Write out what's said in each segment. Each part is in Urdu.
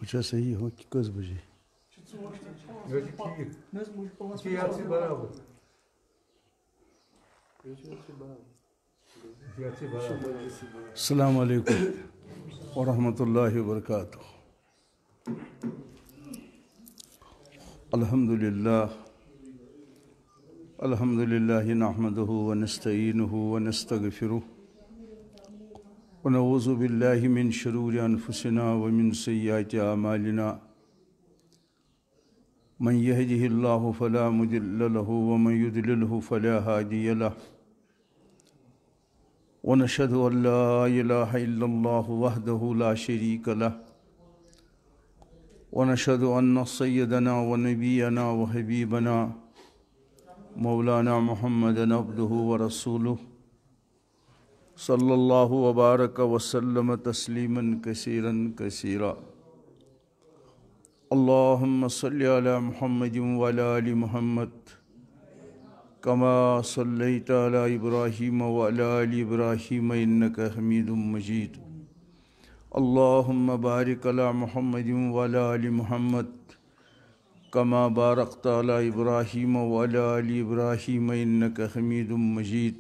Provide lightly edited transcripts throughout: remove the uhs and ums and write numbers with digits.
کچھ صحیح ہو کہ کس بجے السلام علیکم ورحمۃ اللہ وبرکاتہ. الحمد للہ نحمده ونستعینه ونستغفره ونعوذ باللہ من شرور انفسنا ومن سیئات اعمالنا من يهده الله فلا مضل له ومن يضلله فلا هادي له ونشهد أن لا إله إلا الله وحده لا شريك له ونشهد أن سيدنا ونبينا وحبيبنا مولانا محمد عبده ورسوله صلى الله وبارك وسلم تسليما كثيرا كثيرا. اللهم صل على محمد وعلى آل محمد كما صليت على إبراهيم وعلى آل إبراهيم إنك حميد مجيد. اللهم بارك على محمد وعلى آل محمد كما باركت على إبراهيم وعلى آل إبراهيم إنك حميد مجيد.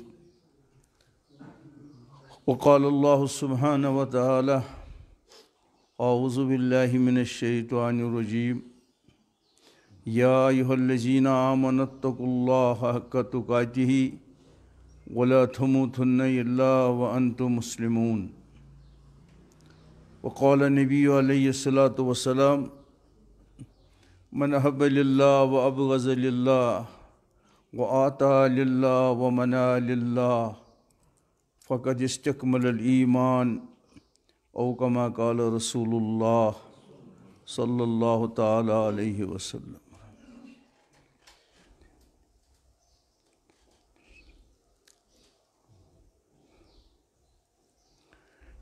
وقال الله سبحانه وتعالى أعوذ بالله من الشيطان الرجيم يا أيها الذين آمنوا اتقوا الله حق تقاته ولا تموتن إلا وأنتم مسلمون. وقال النبي عليه الصلاة والسلام من أحب لله وأبغض لله وآتى لله ومنع لله فقد استكمل الإيمان او كما قال رسول اللہ صلی اللہ تعالی علیہ وسلم.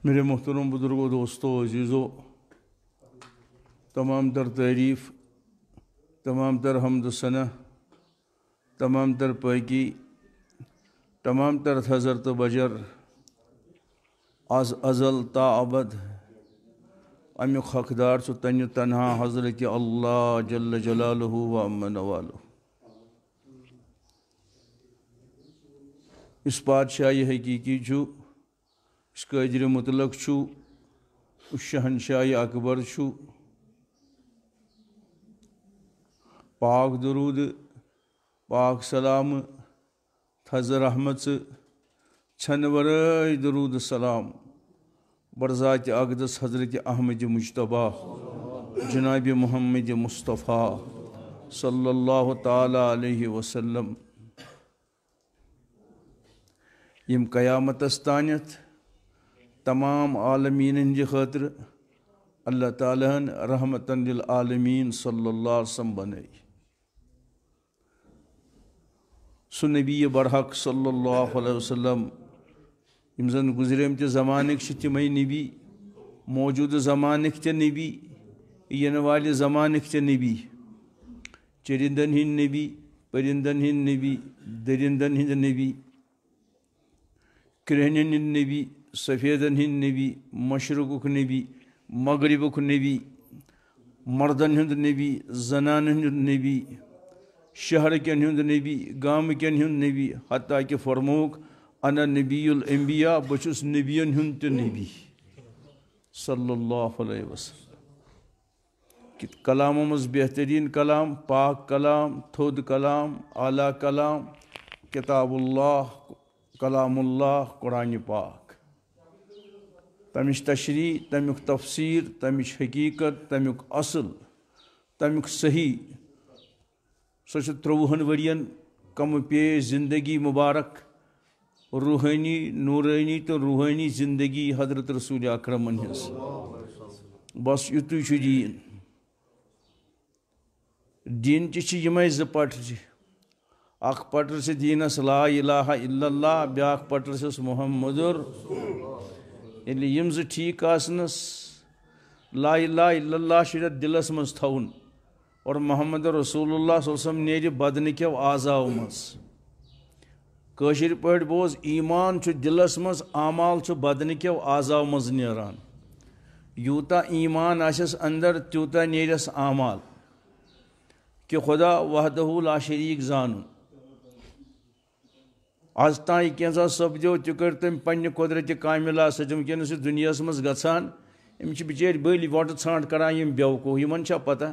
میرے محترم بزرگوں، دوستوں، عزیزوں، تمام تر تعریف، تمام تر حمد و ثنا، تمام تر پاکی، تمام تر حضرت بجر از ازل تا ابد امیک حقدار چھُ تنہِ تنہا حضرت اللہ جل جلالہ و عم نوالہ. اس بادشاہی حقیقی چھُ، اس قادر مطلق چھُ، اس شہنشاہ اکبر چھُ. پاک درود، پاک سلام تھز رحمت چھن ورٲے درود سلام برذات اقدس حضرت احمد مجتبیٰ جناب محمد مصطفیٰ صلی اللہ تعالیٰ علیہ وسلم. یم قیامتس تانیت تمام عالمین ہندِ خاطر اللہ تعالیٰ ہن رحمتن للعالمین صلی اللہ علیہ وسلم بنائی. سُہ نبی برحق صلی اللہ علیہ وسلم یم زن گزریمتہِ زمانٕکۍ چھِ تِمے نبی، موجوٗدٕ زمانٕکۍ تہِ نبی، یِنہٕ والہِ زمانٕکۍ تہِ نبی، چرندن ہٕنٛدۍ نبی، پرندن ہٕنٛدۍ نبی، درندن ہٕنٛدۍ نبی، کرٛہنٮ۪ن ہٕنٛدۍ نبی، سفیدن ہٕنٛدۍ نبی، مشرقُک نبی، مغربُک نبی، مردن ہُنٛد نبی، زنانن ہُنٛد نبی، شہرکٮ۪ن ہُنٛد نبی، گامکٮ۪ن ہُنٛد نبی، حتیٰ کہ فرمووُکھ انا نبی الانبیاء، بہٕ چھُس نبیَن ہُنٛد تہِ نبی صلی اللہ علیہ وسلم. کہ کلامو منٛز بہترین کلام، پاک کلام، تھوٚد کلام، اعلیٰ کلام، کتاب اللہ، کلام اللہ، قرآن پاک. تمِچ تشریح، تمیُک تفسیر، تمِچ حقیقت، تمیُک اصل، تمیُک صحیح، سۄ چھِ 30 ؤرین کم پیش زندگی مبارک، روحانی، نورانی تو روحانی زندگی حضرت رسول اکرمن ہنٛز. بس یُتُے چھُ دیٖن. دیٖن چہِ چھِ یِمے زٕ پٹرِ. اکھ پٹر چھِ دیٖنس لا الہ الا اللہ، بیاکھ پٹر چھس محمدُر. ییٚلہِ یِم زٕ ٹھیٖک آسنس، لا الہ الا اللہ چھُ یتھ دلس منٛز تھاوُن اور محمد رسول اللہ صلی اللہ علیہ وسلم نیرِ بدنہٕ کٮ۪و اعضاو منٛز. کٲشِر پٲٹھۍ بوز، ایمان چھُ دلس منٛز، اعمال چھُ بدنہٕ کٮ۪و اعضاو منٛز نیران. یوتا ایمان آسس اندر تیوتا نیرس اعمال کہ خدا وحدہ لا شریک زانن آز تان کینسا سپدو تہ کر تم پنہ قدرت کاملہ سۭتۍ ونکیٚنس دنیا مز گژھان یم بچار بٔلۍ وۄٹہٕ ژھانٛڈ کران یم بیوقوٗف یمن چھا پتہ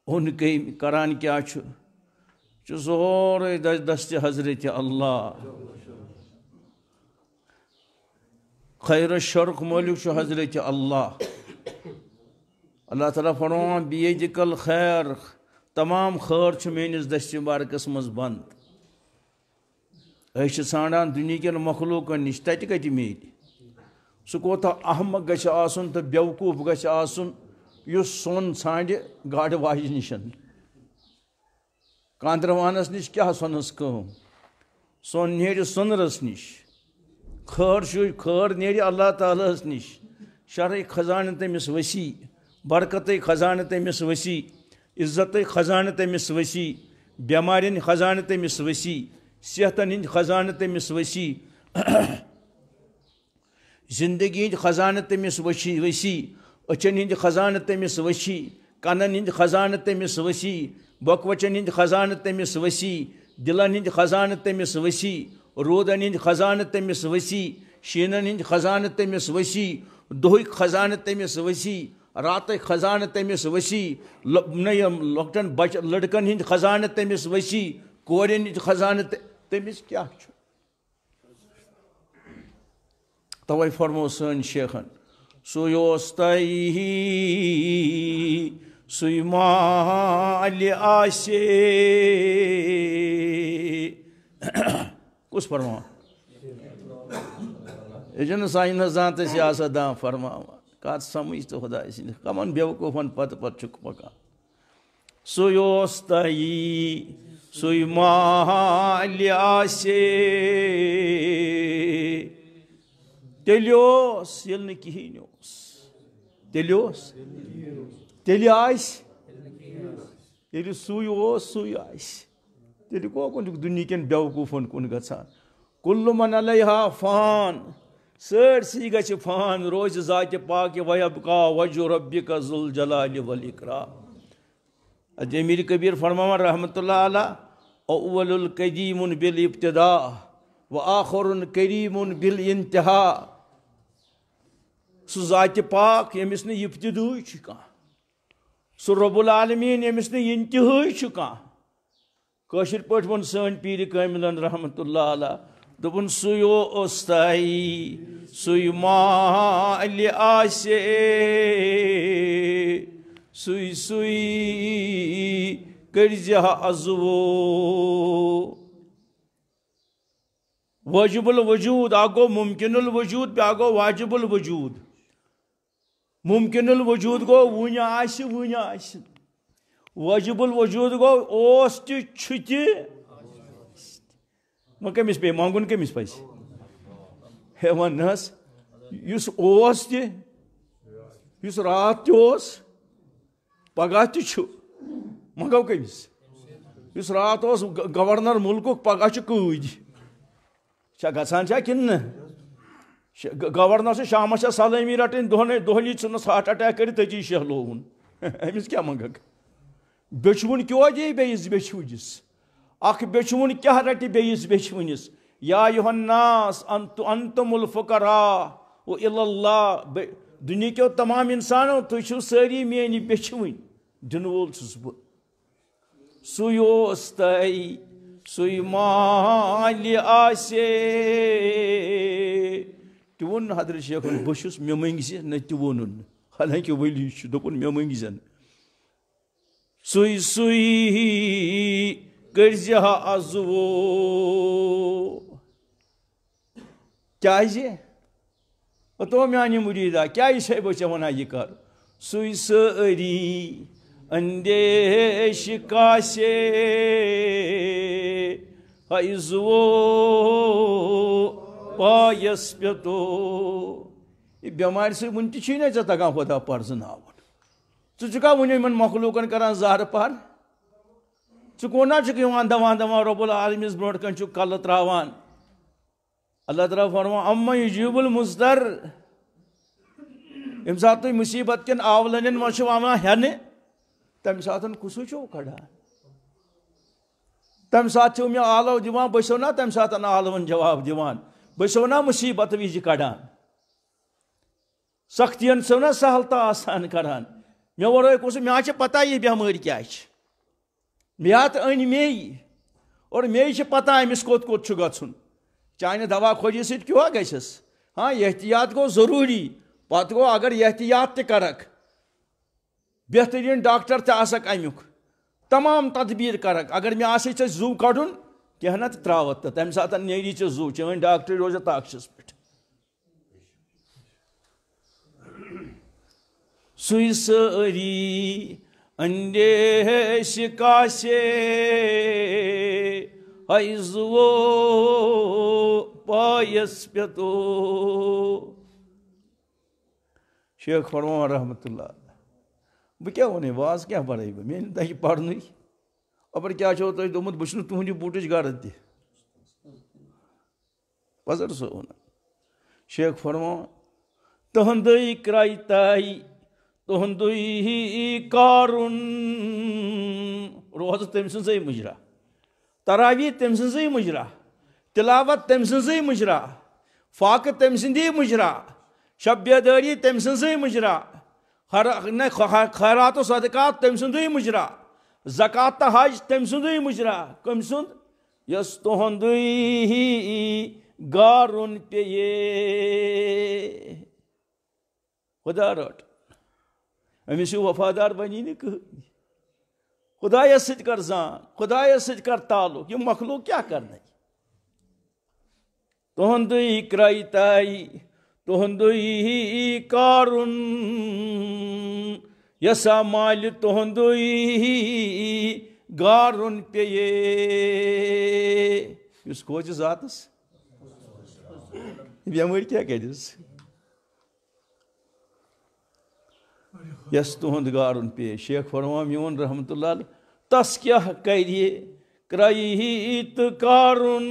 اوٚن کٔمۍ کران کیاہ چھُ سورُے دست حضرت اللہ خیر الشرق مٲلک چھُ حضرت اللہ اللہ تعالیٰ فرمان بیدک الخیر تمام خیر چھُ میٲنِس دستہِ مبارکس منٛز بنٛد أسۍ چھِ ژھانڈان دُنہیٖکٮ۪ن مخلوٗقن نِش تتہِ کتہِ میلہِ سُہ کوتاہ احمق گژھِ آسُن تہٕ بیوقوٗف گژھِ آسُن یُس سۄن ژھانڈِ گاڈٕ واجہِ نِش کاندروانس نِش کیاہ سۄنس کٲم سۄن نیرِ سۄنرس نِش خٲر نیرِ اللہ تعالیٰ ہس نِش شرعٕکۍ خزانہٕ تٔمِس ؤسیع برکتٕے خزانہٕ تٔمِس ؤسیع عزتٕے خزانہٕ تٔمِس ؤسیع بٮ۪مارٮ۪ن خزانہٕ تٔمِس ؤسیع صحتن ہٕنٛدۍ خزانہٕ تٔمِس ؤسیع زندگی ہٕنٛدۍ خزانہٕ تٔمِس ؤسیع أچھن ہٕنٛدۍ خزانہٕ تٔمِس ؤسیع کنن ہٕنٛدۍ خزانہٕ تٔمِس ؤسیع بۄکہٕ ہٕنٛدۍ خزانہٕ تٔمِس ؤسیع دلن ہٕنٛدۍ خزانہٕ تٔمِس ؤسیع روٗدن ہٕنٛدۍ خزانہٕ تٔمِس ؤسیع شیٖنن ہٕنٛدۍ خزانہٕ تٔمِس ؤسیع دۄہٕکۍ خزانہٕ تٔمِس ؤسیع راتٕکۍ خزانہٕ تٔمِس ؤسیع لۄکٹٮ۪ن بچن لڑکن ہٕنٛدۍ خزانہٕ تٔمِس ؤسیع کورٮ۪ن ہٕنٛدۍ خزانہٕ تٔمِس کیاہ چھُ توے فرمو سٲنۍ شیخن سُے اوس تۄہہِ سُے مالہِ آسہِ کُس فرماوان یہِ چھُنہٕ ساینسدان تہٕ سیاست دان فرماوان کتھ سمجھ تہٕ خۄداے سٕنٛدِ کمن بیوقوٗفن پتہٕ چھُکھ پکان سُے اوس تۄہہِ سُے مالہِ آسہِ تیٚلہِ اوس ییٚلہِ نہٕ کِہیٖنۍ اوس تیٚلہِ اوس تیٚلہِ آسہِ ییٚلہِ سُے اوس سُے آسہِ تیٚلہِ کوکُن چھُکھ دُنہیٖکٮ۪ن بیوقوٗفن کُن گژھان کُلُّ مَن علیہا فان سٲرسٕے گژھِ فان روزِ ذاتِ پاکہِ ویبقا وجہ ربِّکَ ذُو الجلالِ والاِکرام امیر کبیر فرماوان رحمتہ اللہ علیہ اول القدیم بالابتداء وآخر کریم بالانتہا سُہ ذاتِ پاک ییٚمِس نہٕ ابتدٲے چھُ کانٛہہ سُہ رۄب العالمیٖن ییٚمِس نہٕ انتہٲے چھُ کانٛہہ کٲشِر پٲٹھۍ ووٚن سٲنۍ پیٖرِ کٲمِلن رحمتہ اللہ علیہ دوٚپُن سُے اوس تۄہہِ سُے مالہِ آسہِ سُے کٔرۍزِہا عزوو واجب الوجوٗد اکھ گوٚو مُمکِن الوجوٗد بیٛاکھ گوٚو واجب الوجوٗد مُمکِن الوجوٗد گوٚو وُنہِ آسہِ واجب الوجوٗد گوٚو اوس تہِ چھُ تہِ وۄنۍ کٔمِس پیٚیہِ منٛگُن کٔمِس پزِ ہے وۄنۍ نہ حظ یُس اوس تہِ یُس راتھ تہِ اوس پگاہ تہِ چھُ منٛگو کٔمِس یُس راتھ اوس گورنر مُلکُک پگاہ چھُ قۭدۍ چھا گژھان چھا کِنہٕ نہٕ گورنر چھُ شامس چھا سلٲمی رٹٕنۍ دۄہلی ژھٕنس ہارٹ اٹیک کٔرِتھ تٔتی شہلووُن أمِس کیاہ منٛگکھ بیچھوُن کیٛاہ دِیہِ بیٚیِس بیچھوٕنِس اکھ بیچھوُن کیاہ رٹہِ بیٚیِس بیچھوٕنِس یا ایُہا الناس انتم الفقراء الی اللہ دُنہیٖکیو تمام انسانو تُہۍ چھِو سٲری میٲنۍ بیچھوٕنۍ دِنہٕ وول چھُس بہٕ سُے اوس تۄہہِ سُے مالہِ آسہِ تہِ ووٚن نہٕ حضرت شیخن بہٕ چھُس مےٚ منٛگۍ زِ نہ تہِ ووٚنُن نہٕ حالانکہِ ؤلی چھُ دوٚپُن مےٚ منٛگۍ زٮ۪ن سُے کٔرۍزِہا عزوو کیٛازِ تو میانہِ مُریٖدا کیٛازِ چھے بہٕ ژےٚ وَنان یہِ کر سُے سٲری اندیش کاسے عزوو پایس پیتو یہ بٮ۪مارِ سۭتۍ وُنہِ تہِ چھُے نہ ژےٚ تگان خۄدا پرزٕناوُن ژٕ چھُکھا وُنہِ یِمن مخلوٗقن کران زہرٕ پہر ژٕ کونا چھُکھ یِوان دپان رۄب العالمیٖنس برونٛٹھ کَنۍ چھُکھ کلہٕ تراوان اللہ تعالیٰ فرمان اَمَّن یُجیٖبُ المُضطر یم سات تھی مصیبت کن آولن مجھ ہین تمہ سات کسو چھو کڑان تمہ سات مے آلو دان بسو نا تمہ سات آلون جواب دیوان بسو نا مصیبت وز کڑان سختین سو نا سہل تو آسان کران مے ورٲے کس مے پتہ یہ بیماری کیا مے ان مے اور مے پتہ امس کوت کوت گھن چانہ دوا کھوجی ست کیوا گھس ہاں احتیاط گو ضروری پتہ گو اگر احتیاط تہ کرک بہترین ڈاکٹر تہ آسک امیک تمام تدبیر کرک اگر مے آسی ژے زو کڑن کینٛہہ نہ تہ تراوت تہ تمہ ساتہٕ نیری ژے زو چٲنۍ ڈاکٹر روزِ طاقتس پٮ۪ٹھ سُے سٲری اندیش کاسے حیزو پایس پیتو شیخ فرمان رحمت اللہ بہ کیا ون واز کیا پڑے بہ مے تہ پڑھن اپر کیا چھو تہ دومت بہ چھُس تہنٛدِ بوٗٹٕچ غرض تہ پزر سو ون شیخ فرمان تہنٛدٕے کرٛاے تاے تہنٛدُے کارُن روزٕ تٔمۍ سٕنٛزٕے مُجرا تراوی تٔمۍ سٕنٛزٕے مُجرا تلاوت تٔمۍ سٕنٛزٕے مُجرا فاقہٕ تٔمۍ سٕنٛدی مُجرا شب بیدٲری تٔمۍ سٕنٛزٕے مُجرا خیرات و صدقات تٔمۍ سُنٛدٕے مُجرا زکات تہٕ حج تٔمۍ سُنٛدٕے مُجرا کٔمۍ سُنٛد یۄس تُہنٛدُے گارُن پیٚیے خدا رٹ أمس وفادار بنی نہ کہین خدایس ست کر زان خدایس ست کر تعلق یہ مخلوق کیا کرنا تہنٛدُے کرٛاے تاے تہنٛدُے کارُن یسا مالہِ تہنٛدُے گارُن پیٚیے یُس کھوژِ ذاتس بیمٲرۍ کیٛاہ کٔرِس یس تہنٛد گارُن پیٚیے شیخ فرمان میون رحمت اللہ علیہ تس کیٛاہ کرِ کرٛایہِ تہٕ کارُن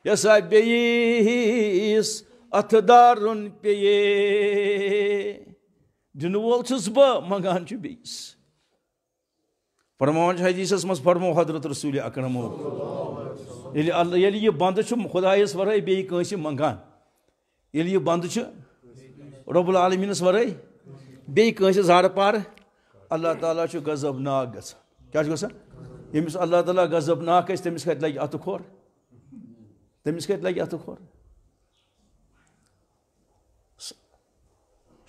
یسا بیٚیِس اتھٕ دارُن پیٚیے دِنہٕ وول چھُس بہٕ منگان چھُ بیٚیِس فرماوان چھُ حدیثس منٛز فرمو حضرت رسول اکرمو ییٚلہِ یہِ بنٛدٕ چھُ خۄدایس ورٲے بیٚیہِ کٲنٛسہِ منگان ییٚلہِ یہِ بنٛدٕ چھُ رب العالمیٖنس ورٲے بیٚیہِ کٲنٛسہِ زارٕ پارٕ اللہ تعالیٰ چھُ غضب ناک گژھان کیٛاہ چھُ گژھان ییٚمِس اللہ تعالیٰ غضب ناک آسہِ تٔمِس کتہِ لگہِ اتھٕ کھور تٔمِس کتہِ لگہِ اتھٕ کھور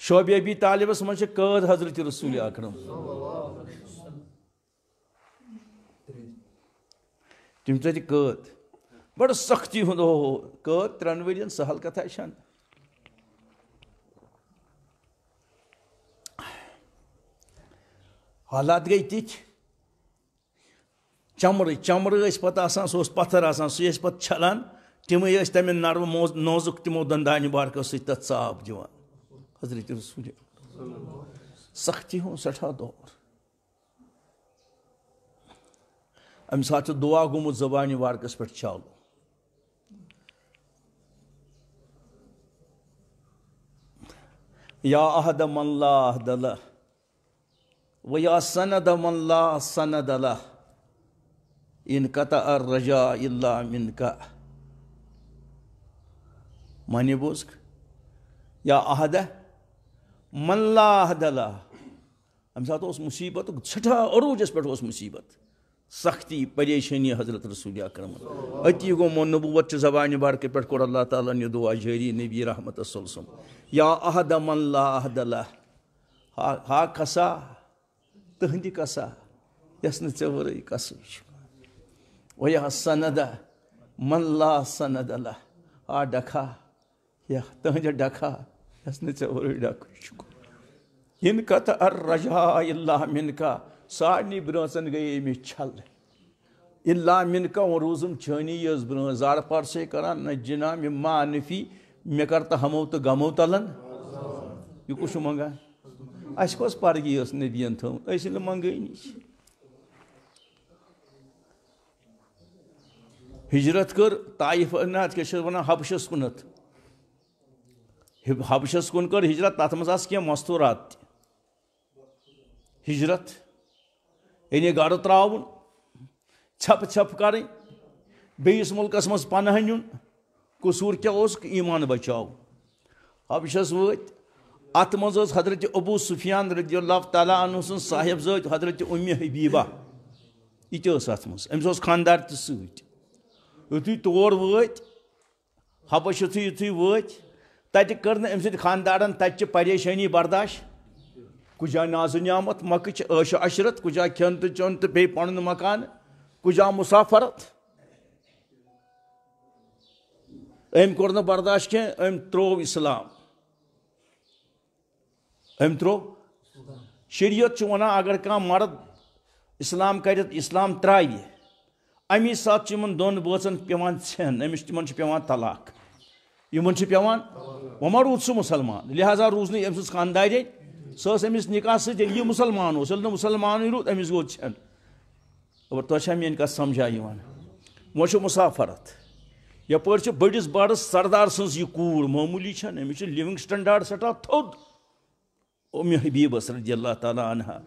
شعبہ ابی طالبس منٛز چھِ قٲد حضرت رسول اکرم تِم ژٔٹۍ قٲد بڑٕ سختی ہُنٛد قٲد 3 ؤرین سہل کتھا چھنہٕ حالات گئی تِتھۍ چمرٕ ٲسۍ پتہٕ آسان سُہ اوس پتھر آسان سُہ ٲسۍ پتہٕ چھلان تِمے ٲسۍ تمہِ نرم نوزُک تِمو دندانہِ بارکو سۭتۍ تتھ صاف دِوان حضرت رسول سختی ہُنٛد سٮ۪ٹھاہ دور امہِ ساتہٕ چھُ دعا گوٚمُت زبانہِ وارکس پٮ۪ٹھ چالو یا احد من لا عہد لہ ویا سند من لا سند لہ انقطع الرجاء الا منک معنی بوزک یا احد من لا عہد لہ امہِ ساتہٕ اوس مصیبتُک سٮ۪ٹھاہ عروٗجس پٮ۪ٹھ اوس مصیبت سختی پریشانی حضرت رسول اکرم اتی گوٚو نبوت چہِ زبانہِ بارکہِ پٮ۪ٹھ کوٚر اللہ تعالیٰ ہن یہِ دعا جٲری نبی رحمت صلی اللہ علیہ وسلم یا احد من لا عہد لہ ہا کسا تہنٛدِ کسا یس نہٕ ژےٚ ورٲے کسٕے چھُ ویا سند من لا سند لہ ہا ڈکھا یا تہنٛدِ ڈکھا یس نہٕ ژےٚ ورٲے ڈکھٕے چھُ انقطع الرجاء الا منک سارنٕے برٲژن گٔیے أمِس چھل الا منک وۄنۍ روٗزٕم چھٲنی یٲژ برٲژ زارٕ پار چھے کران نہ جِنا مےٚ ما نفی مےٚ کر تہٕ ہمو تہٕ غمو تلن یہِ کُس چھُ منگان اَسہِ کۄس پرگی ٲس نبیَن تھٲومٕژ أسۍ نہٕ منگٲنی ہجرت کٔر طایف نہ کیٛاہ چھِ وَنان حبشس کُنتھ حبشس کن کر ہجرت تات مز آس کینٛہہ مستورات ہجرت یعنی گھر تراؤن چھپ چھپ کریں بیس ملکس مز پناہ نیُن قصور کیا اوس ایمان بچاو حبشس وٲتۍ ات مز حضرت ابو سفیان رضی اللہ تعالیٰ عنہ سن صاحب زٲد حضرت ام حبیبہ یہ تہِ ٲس اتھ منٛز أمِس اوس خاندار تہِ سۭتۍ یُتھُے تور وٲتۍ حبش یُتھُے وٲتۍ تتہِ کٔر نہٕ أمۍ سٕنٛدِ خاندارن تتہِ چہِ پریشٲنی برداشت کُجا نازٕ نعمت مکٕچ عٲش و عشرت کُجا کھٮ۪ن تہٕ چیوٚن تہٕ بیٚیہِ پنُن مکان کُجا مسافرت أمۍ کوٚر نہٕ برداشت کینٛہہ أمۍ ترٛوو اسلام أمۍ ترٛوو شریعت چھُ ونان اگر کانٛہہ مرد اسلام کٔرِتھ اسلام ترٛاوِ امی ساتہٕ چھُ یِمن دۄن بٲژن پیٚوان ژھٮ۪ن أمِس تِمن چھُ پیٚوان طلاق یِمن چھُ پیٚوان وۄنۍ ما روٗد سُہ مُسلمان لہذا روٗز نہٕ أمۍ سٕنٛز خاندارے سۄ ٲس أمِس نکاح سۭتۍ ییٚلہِ یہِ مُسلمان اوس ییٚلہِ نہٕ مُسلمانٕے روٗد أمِس گوٚو ژھٮ۪ن اور تۄہہِ چھا میٲنۍ کتھ سمجھا یِوان وۄنۍ چھُ مسافرت یپٲرۍ چھِ بٔڑِس بارس سردار سٕنٛز یہِ کوٗر معموٗلی چھنہٕ أمِس چھُ لِونٛگ سٹنڈاڈ سٮ۪ٹھاہ تھوٚد ام حبیبس رضی اللہ تعالیٰ عنہا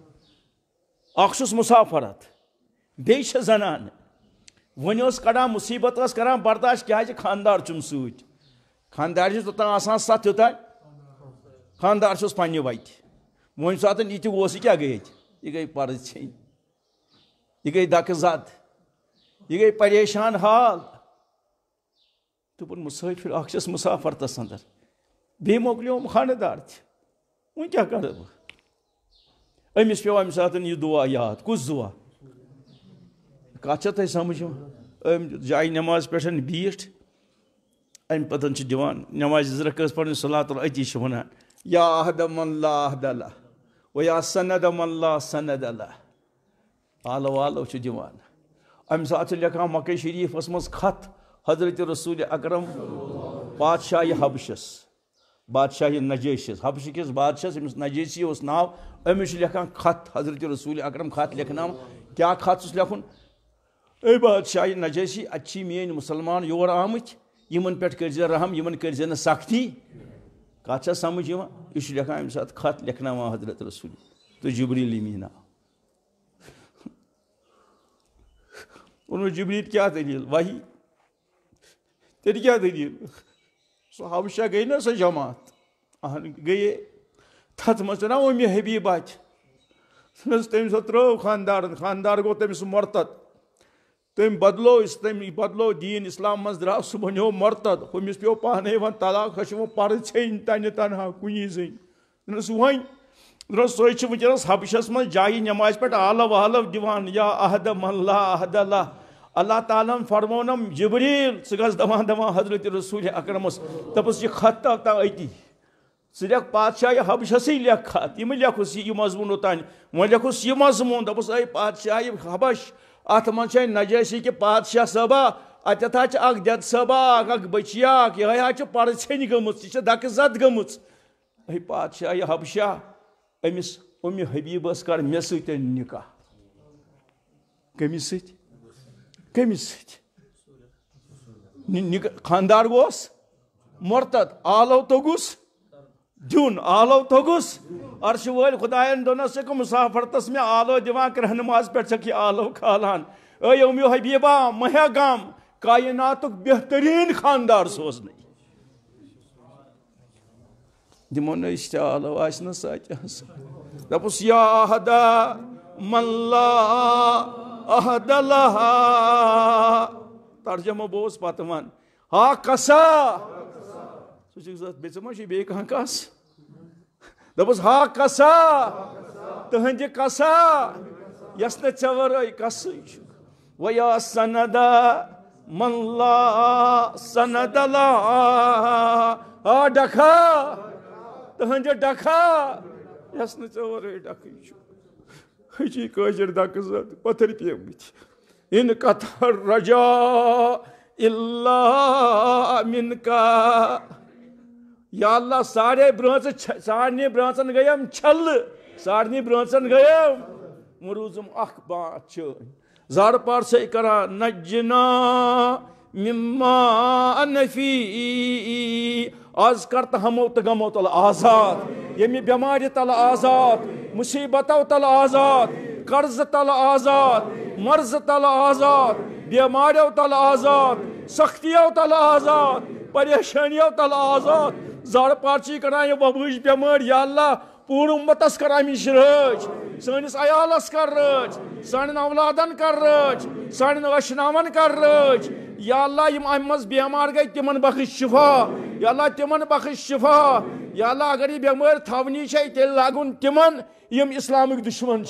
اکھ چھُس مسافرت بیٚیہِ چھِ زنانہٕ وۄنۍ ٲس کڑان مُصیبت ٲس کران برداشت کیٛازِ خاندار چھُم سۭتۍ خاندار چھُس توٚتام آسان ستھ یوٚتانۍ خاندار چھُس پننہِ وتہِ وۄنۍ ساتہٕ یہِ تہِ اوس یہِ کیٛاہ گٔے ییٚتہِ یہِ گٔے پرٕژ ژھیٚنۍ یہِ گٔے دکہٕ زد یہِ گٔے پریشان حال دوٚپُن مسٲفر اکھ چھس مسافرتس اندر بیٚیہِ مۄکلیوم خانہٕ دار تہِ وۄنۍ کیٛاہ کرٕ بہٕ أمِس پیوٚو اَمہِ ساتہٕ یہِ دُعا یاد کُس دُعا کتھ چھا تۄہہِ سمجھ یِوان أمۍ جایہِ نٮ۪ماز پٮ۪ٹھ بیٖٹھ امہِ پتہٕ چھِ دِوان نٮ۪مازِ زٕ رکٲژ پرٕنۍ صلاتُل أتی چھِ ونان یا احد من لا احد لہ و یا سند من لا سند لہ آلو آلو چھِ دِوان امہِ ساتہٕ چھِ لیکھان مکہ شریٖفس منٛز خط حضرت رسول اکرم بادشاہ حبشس بادشاہ نجیشس حبشہٕ کِس بادشاہس ییٚمِس نجیشی اوس ناو أمِس چھُ لیکھان خط حضرت رسول اکرم خط لیکھناوان کیٛاہ خط چھُس لیکھُن اے بادشاہ نجیشی اتہِ چھِ میٲنۍ مُسلمان یور آمٕتۍ یِمن پٮ۪ٹھ کٔرزِ رحم یِمن کٔرزِ نہٕ سختی کتھ چھا سمجھ یِوان یہِ چھُ لیکھان اَمہِ ساتہٕ خط لیکھناوان حضرت رسول تہٕ جبریل امیٖن آو ووٚنمُس جبریل کیٛاہ دٔلیٖل وحی تیٚلہِ کیٛاہ دٔلیٖل سۄ حبشہ گٔے نا سۄ جماعت اہن گٔیے تتھ منٛز چھِ نا ام حبیبہ تہِ تٔمۍ سۄ ترٲو خاندارن خاندار گوٚو تٔمِس مرتد تٔمۍ بدلو دیٖن اسلام منٛز درٛاو سُہ بنیو مرتد ہُمِس پیوٚو پانے وۄنۍ طلاق سۄ چھِ وۄنۍ پرٕ ژھیٚنۍ تنہِ تنہا کُنی زٔنۍ دوٚپنس وۄنۍ دوٚپنس سۄے چھِ وٕنکیٚنس حبشس منٛز جایہِ نٮ۪مازِ پٮ۪ٹھ آلو آلو دِوان یا احد من لا احد لہ اللہ تعالیٰ ہن فرمونم جبریل ژٕ گژھ دپان دپان حضرت رسول اکرمس دپس یہِ خط تاو تا أتی ژٕ لیکھ پادشاہ حبشسٕے لیکھ خط یہِ مہٕ لیکھُس یہِ مضموٗن اوٚتانۍ وۄنۍ لیکھُس یہِ مضموٗن دپُس اے پادشاہ حبش اتھ منٛز چھِ نجیشی کہِ پادشاہ صٲبا اتٮ۪تھ حظ چھِ اکھ دٮ۪د صٲبا اکھ بٔچیا اکھ یِہے حظ چھِ پرٕ ژھیٚنۍ گٔمٕژ یہِ چھِ دکہٕ زد گٔمٕژ اے پادشاہ حبشہ أمِس ام حبیبس کر مےٚ سۭتۍ نکاح کٔمِس سۭتۍ کٔمِس سۭتۍ خاندار گوس مرتد آلو توٚگُس دیُن آلو توٚگُس عرشہٕ وٲلۍ خۄداین دوٚپنس ژٕ مسافرتس مےٚ آلو دِوان کرٛہنہِ نماز پٮ۪ٹھ چھکھ یہِ آلو کھالان اے ام حبیبہ مہ ہےٚ غم کایناتُک بہتریٖن خاندار سوزنٕے دِمو نہٕ أسۍ تہِ آلو آسہِ نہٕ ساتہِ دپُس یا احدا من لا احد لہ ترجمہ بوز پتہٕ ون ہا کسا سُہ چھُکھ ژٕ ما چھُے بیٚیہِ کانٛہہ کس دپُس ہا کسا تٕہنٛدِ کسا یس نہٕ ژےٚ ورٲے کسٕے چھُ و یا سند من لا سند لہ ہا ڈکھا تٕہنٛدِ ڈکھا یس نہٕ ژےٚ ورٲے ڈکھٕے چھُ حجی کٲشِر دکہٕ زد پتھٕرۍ پیٚمٕتۍ ان کتھر رجا الا منکا یا اللہ سارنٕے برٛانٛژن گٔیم چھلہٕ سارنٕے برٛانٛژن گٔیم وۄنۍ روٗزٕم اکھ بات چٲنۍ زارٕ پار سے کران نجنا مما نفی آز کرت ہمو تو گمو تل آزاد یمی بیماری تل آزاد مصیبتو تل آزاد قرض تل آزاد مرض تل آزاد بیماریو تل آزاد سختیو تل آزاد پریشانیو تل آزاد زار پارچی کران یہ وبوش بیمار یا اللہ پور امتس کر امش رچ سانس عیالس کر رچ سان اولادن کر رچ سان اشناون کر رچ یا اللہ یم ام مز بیمار گئی تمن بخش شفا یا اللہ تمن بخش شفا یا اللہ اگر یہ بیمار تھونی چھ تیل لاگن تمن یم اسلامک دشمن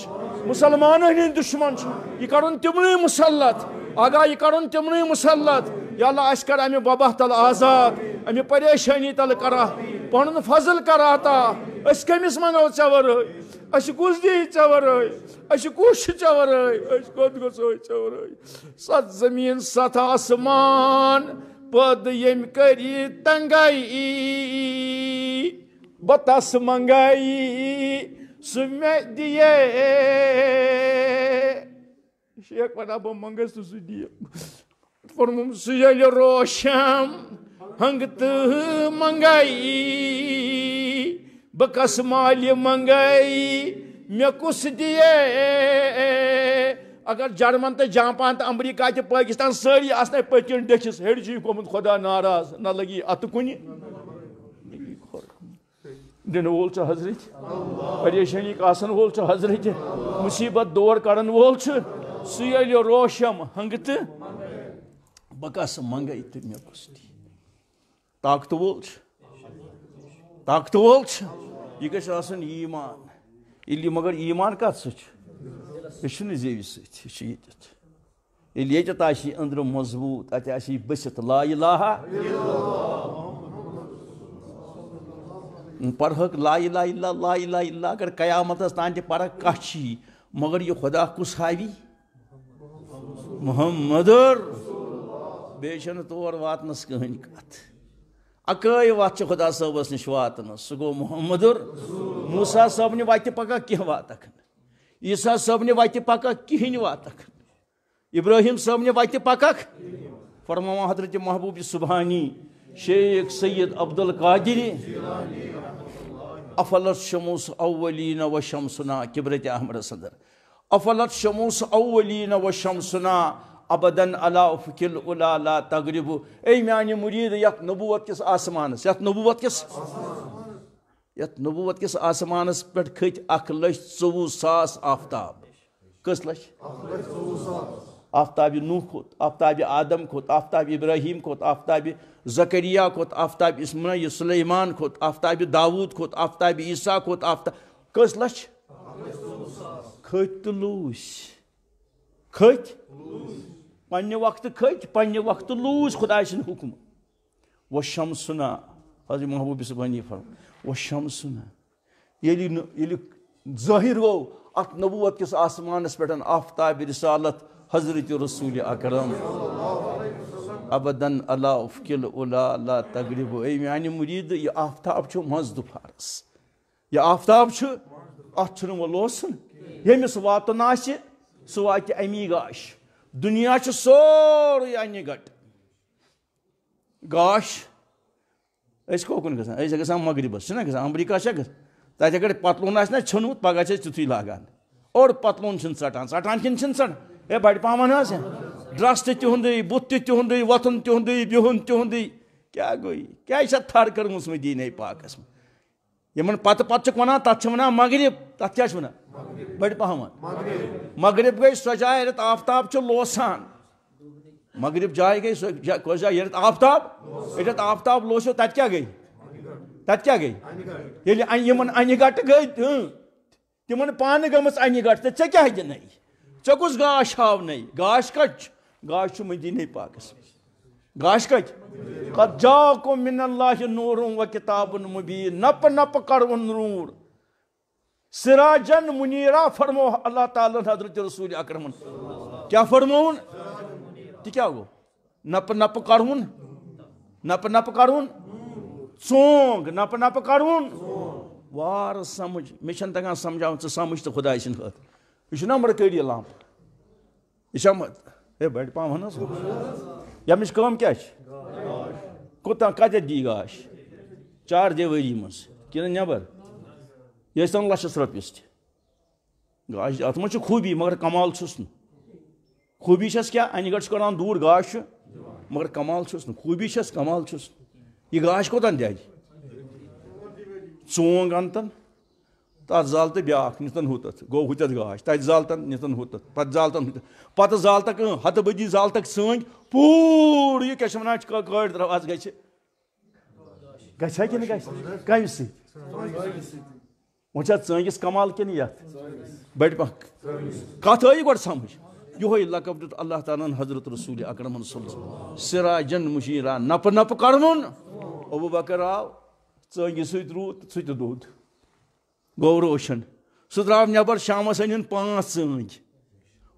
مسلمان ہند دشمن یہ کرن تمنی مسلط آگاہ یہ کرن تمنی مسلط یا اللہ اس کر امی وبا تل آزاد امی پریشانی تل کرا پن فضل کرا عطا اس کمس منگو ژے ورٲے اس کس دی ژے ورٲے اس کس ژے ورٲے اس کوت گژھو ژے ورٲے ست زمین ست آسمان پد یم کری تنگائی بتس منگائی سہ مے دیے شیخ ونان بہ منگس تو سہ دیے فرموم سہ ییٚلہِ روشم ہنگ تہ منگائی بہ کس مالہِ منگائی مے کس دیے اگر جرمن تو جاپان تو امریکہ تو پاکستان ساری آسنے پتن ڈچس ہڑجی گومت خدا ناراض نہ لگی ات کن دن وول حضرت پریشانی آسن وول حضرت مصیبت دور کرن وول سہ ییٚلہِ روشم ہنگ تو بہ کس منگائی تو مے کس دی طاقت وول یہ گژھِ آسن ایمان ییٚلہِ مگر ایمان کتھ سۭتۍ یہ چھُنہٕ زیوِ سۭتۍ یہ چھُ ییٚتٮ۪تھ ییٚلہِ ییٚتٮ۪تھ آسہِ یہِ أنٛدرٕ مضبوٗط اَتہِ آسہِ یہِ بٔسِتھ لا اِلہا پرہک لا الہ الا لا الہ الا اگر قیامتس تان تہِ پرکھ کانٛہہ چھی مگر یہ خدا کُس ہاوی محمدر بیٚیہِ چھنہٕ تور واتنس کٕہٕنۍ کتھ اکٲے وتھ چھِ خدا صٲبس نِش واتنس سُہ گوٚو محمدُر موسیٰ صٲبنہِ وتہِ پگاہ کینٛہہ واتکھ نہٕ عیسیٰ صٲبنہِ وتہِ پککھ کِہیٖنۍ واتکھ ابراہیم صٲبنہِ وتہِ پککھ فرماوان حضرت محبوب سبحانی شیخ سید عبد القادر افلت شموس اولین و شمسنا کبرت احمد صدر افلت شموس اولین و شمسنا ابدن علی افق العلا لا تغرب اے میانہِ مرید یتھ نبوت کس آسمانس یتھ نبوت کس آسمانس پہ کھت 1,24,000 آفتاب کس لچھ آفتاب نوح کھوت آفتاب آدم کھوت آفتاب ابراہیم کھوت آفتاب زکریا کھوت آفتاب اسماعیل سلیمان کھوت آفتاب داود کھوت آفتاب عیسیٰ کھوت آفتاب کس لچھ کھت تو لوس کھت پنہ وقت کھت پنہ وقت لوس خدا سن حکم و شمسنا حضرت محبوب سبحانی فرم و شمسنا ییٚلہِ ظٲہر گوٚو اتھ نبوت کس آسمانس پٮ۪ٹھ آفتاب رسالت حضرت رسول اکرم ابدن علی افق العلا لا تغرب اے میانہِ مرید یہ آفتاب چھُ منٛز دُپھارس یہ آفتاب چھُ اتھ چھُنہٕ وۄنۍ لوسُن ییٚمِس واتُن آسہِ سُہ واتہِ امی گاش دُنیا چھُ سورُے انہِ گٹ گاش أسۍ کوکُن گژھان أسۍ گژھان مغربس چھِنہ گژھان امریکہ چھا گژھان تتہِ اگر پتلوٗن آسہِ نا ژھیوٚنمُت پگاہ چھِ أسۍ تِتھُے لاگان اوٚڑ پتلوٗن چھِنہٕ ژٹان کِنہٕ چھِنہٕ ژٹان ہے بڑِ پامن حظ ڈرٛس تہِ تِہُنٛدُے بُتھ تہِ تِہُنٛدُے وۄتھُن تِہُنٛدُے بِہُن تِہُنٛدُے کیٛاہ گوٚو یہِ کیٛازِ چھِ تھر کٔرمٕژ مدیٖنہ پاکس منٛز یِمن پتہٕ چھِکھ ونان تتھ چھِ ونان مغرب تتھ کیٛاہ چھِ ونان بڑِ پہمت مغرب گٔے سۄ جاے ییٚتٮ۪تھ آفتاب چھُ لوسان مغرب جاے گٔے سۄ کۄس جاے ییٚتٮ۪تھ آفتاب لوسیو تتہِ کیٛاہ گٔے ییٚلہِ یِمن انہِ گٹہٕ گٔے تِمن پانہٕ گٔمٕژ انہِ گٹہٕ تہٕ ژےٚ کیٛاہ دِنَے ژےٚ کُس گاش ہاونَے گاش کتہِ چھُ گاش چھُ مدیٖنہ پاکس منٛز گاش کتہِ قد جاءکم من اللہ نور و کتاب مبین نپہٕ نپہٕ کڑوُن روٗر سراجن منیرا فرمو اللہ تعالیٰ حضرت رسول اکرمن کیا فرمون تہِ کیٛاہ گوٚو نپہٕ نپہٕ کڑوُن ژونگ نپہٕ نپہٕ کڑوُن وارٕ سمجھ مےٚ چھنہٕ تگان سمجھاوُن ژٕ سمجھ تہٕ خداے سٕنٛدِ خٲطرٕ یہِ چھُنہ مرکٔری لمپ یہِ چھا ہے بڑِ پہم حظ یمچ کٲم کیٛاہ چھِ کوٗتاہ کَتٮ۪تھ دی گاش 4 دۄہ ؤری منٛز کِنہٕ نٮ۪بر یہِ ٲسۍ تن لَچھَس رۄپیَس تہِ گاش اَتھ منٛز چھِ خوٗبی مگر کمال چھُس نہٕ خوٗبی چھَس کیٛاہ اَنہِ گٔٹۍ چھُ کڑان دوٗر گاش چھُ مگر کمال چھُس نہٕ خوٗبی چھَس کمال چھُس یہِ گاش کوٚتَن دِیہِ ژونٛگ اَنتَن تَتھ زال تہٕ بیٛاکھ نِتَن ہُتَتھ گوٚو ہُتٮ۪تھ گاش تَتہِ زالتَن نِتَن ہُتَتھ پَتہٕ زالتَن ہُتٮ۪تھ پَتہٕ زالتَکھ ہَتہٕ بٔدی زالتَکھ سٲنۍ پوٗرٕ یہِ کیٛاہ چھِ وَنان گٲڑۍ درواز گژھِ گژھِ کِنہٕ گژھِ کَمہِ سۭتۍ وۄنۍ چھا ژٲنٛگِس کمال کِنہٕ یَتھ بٔڑِ پَکھ کَتھ آیہِ گۄڈٕ سَمٕجھ یِہوے لقب دیُت اللہ تعالیٰ ہن حضرت رسوٗلِ اکرمن صلی اللہ علیہ وسلم سِراجن مُشیٖرا نپہٕ نپہٕ کڑوُن ابوٗ بکر آو ژٲنٛگہِ سۭتۍ روٗد سُہ تہِ دوٚد گوٚو روشن سُہ درٛاو نٮ۪بر شامس أنِن 5 ژٲنٛگۍ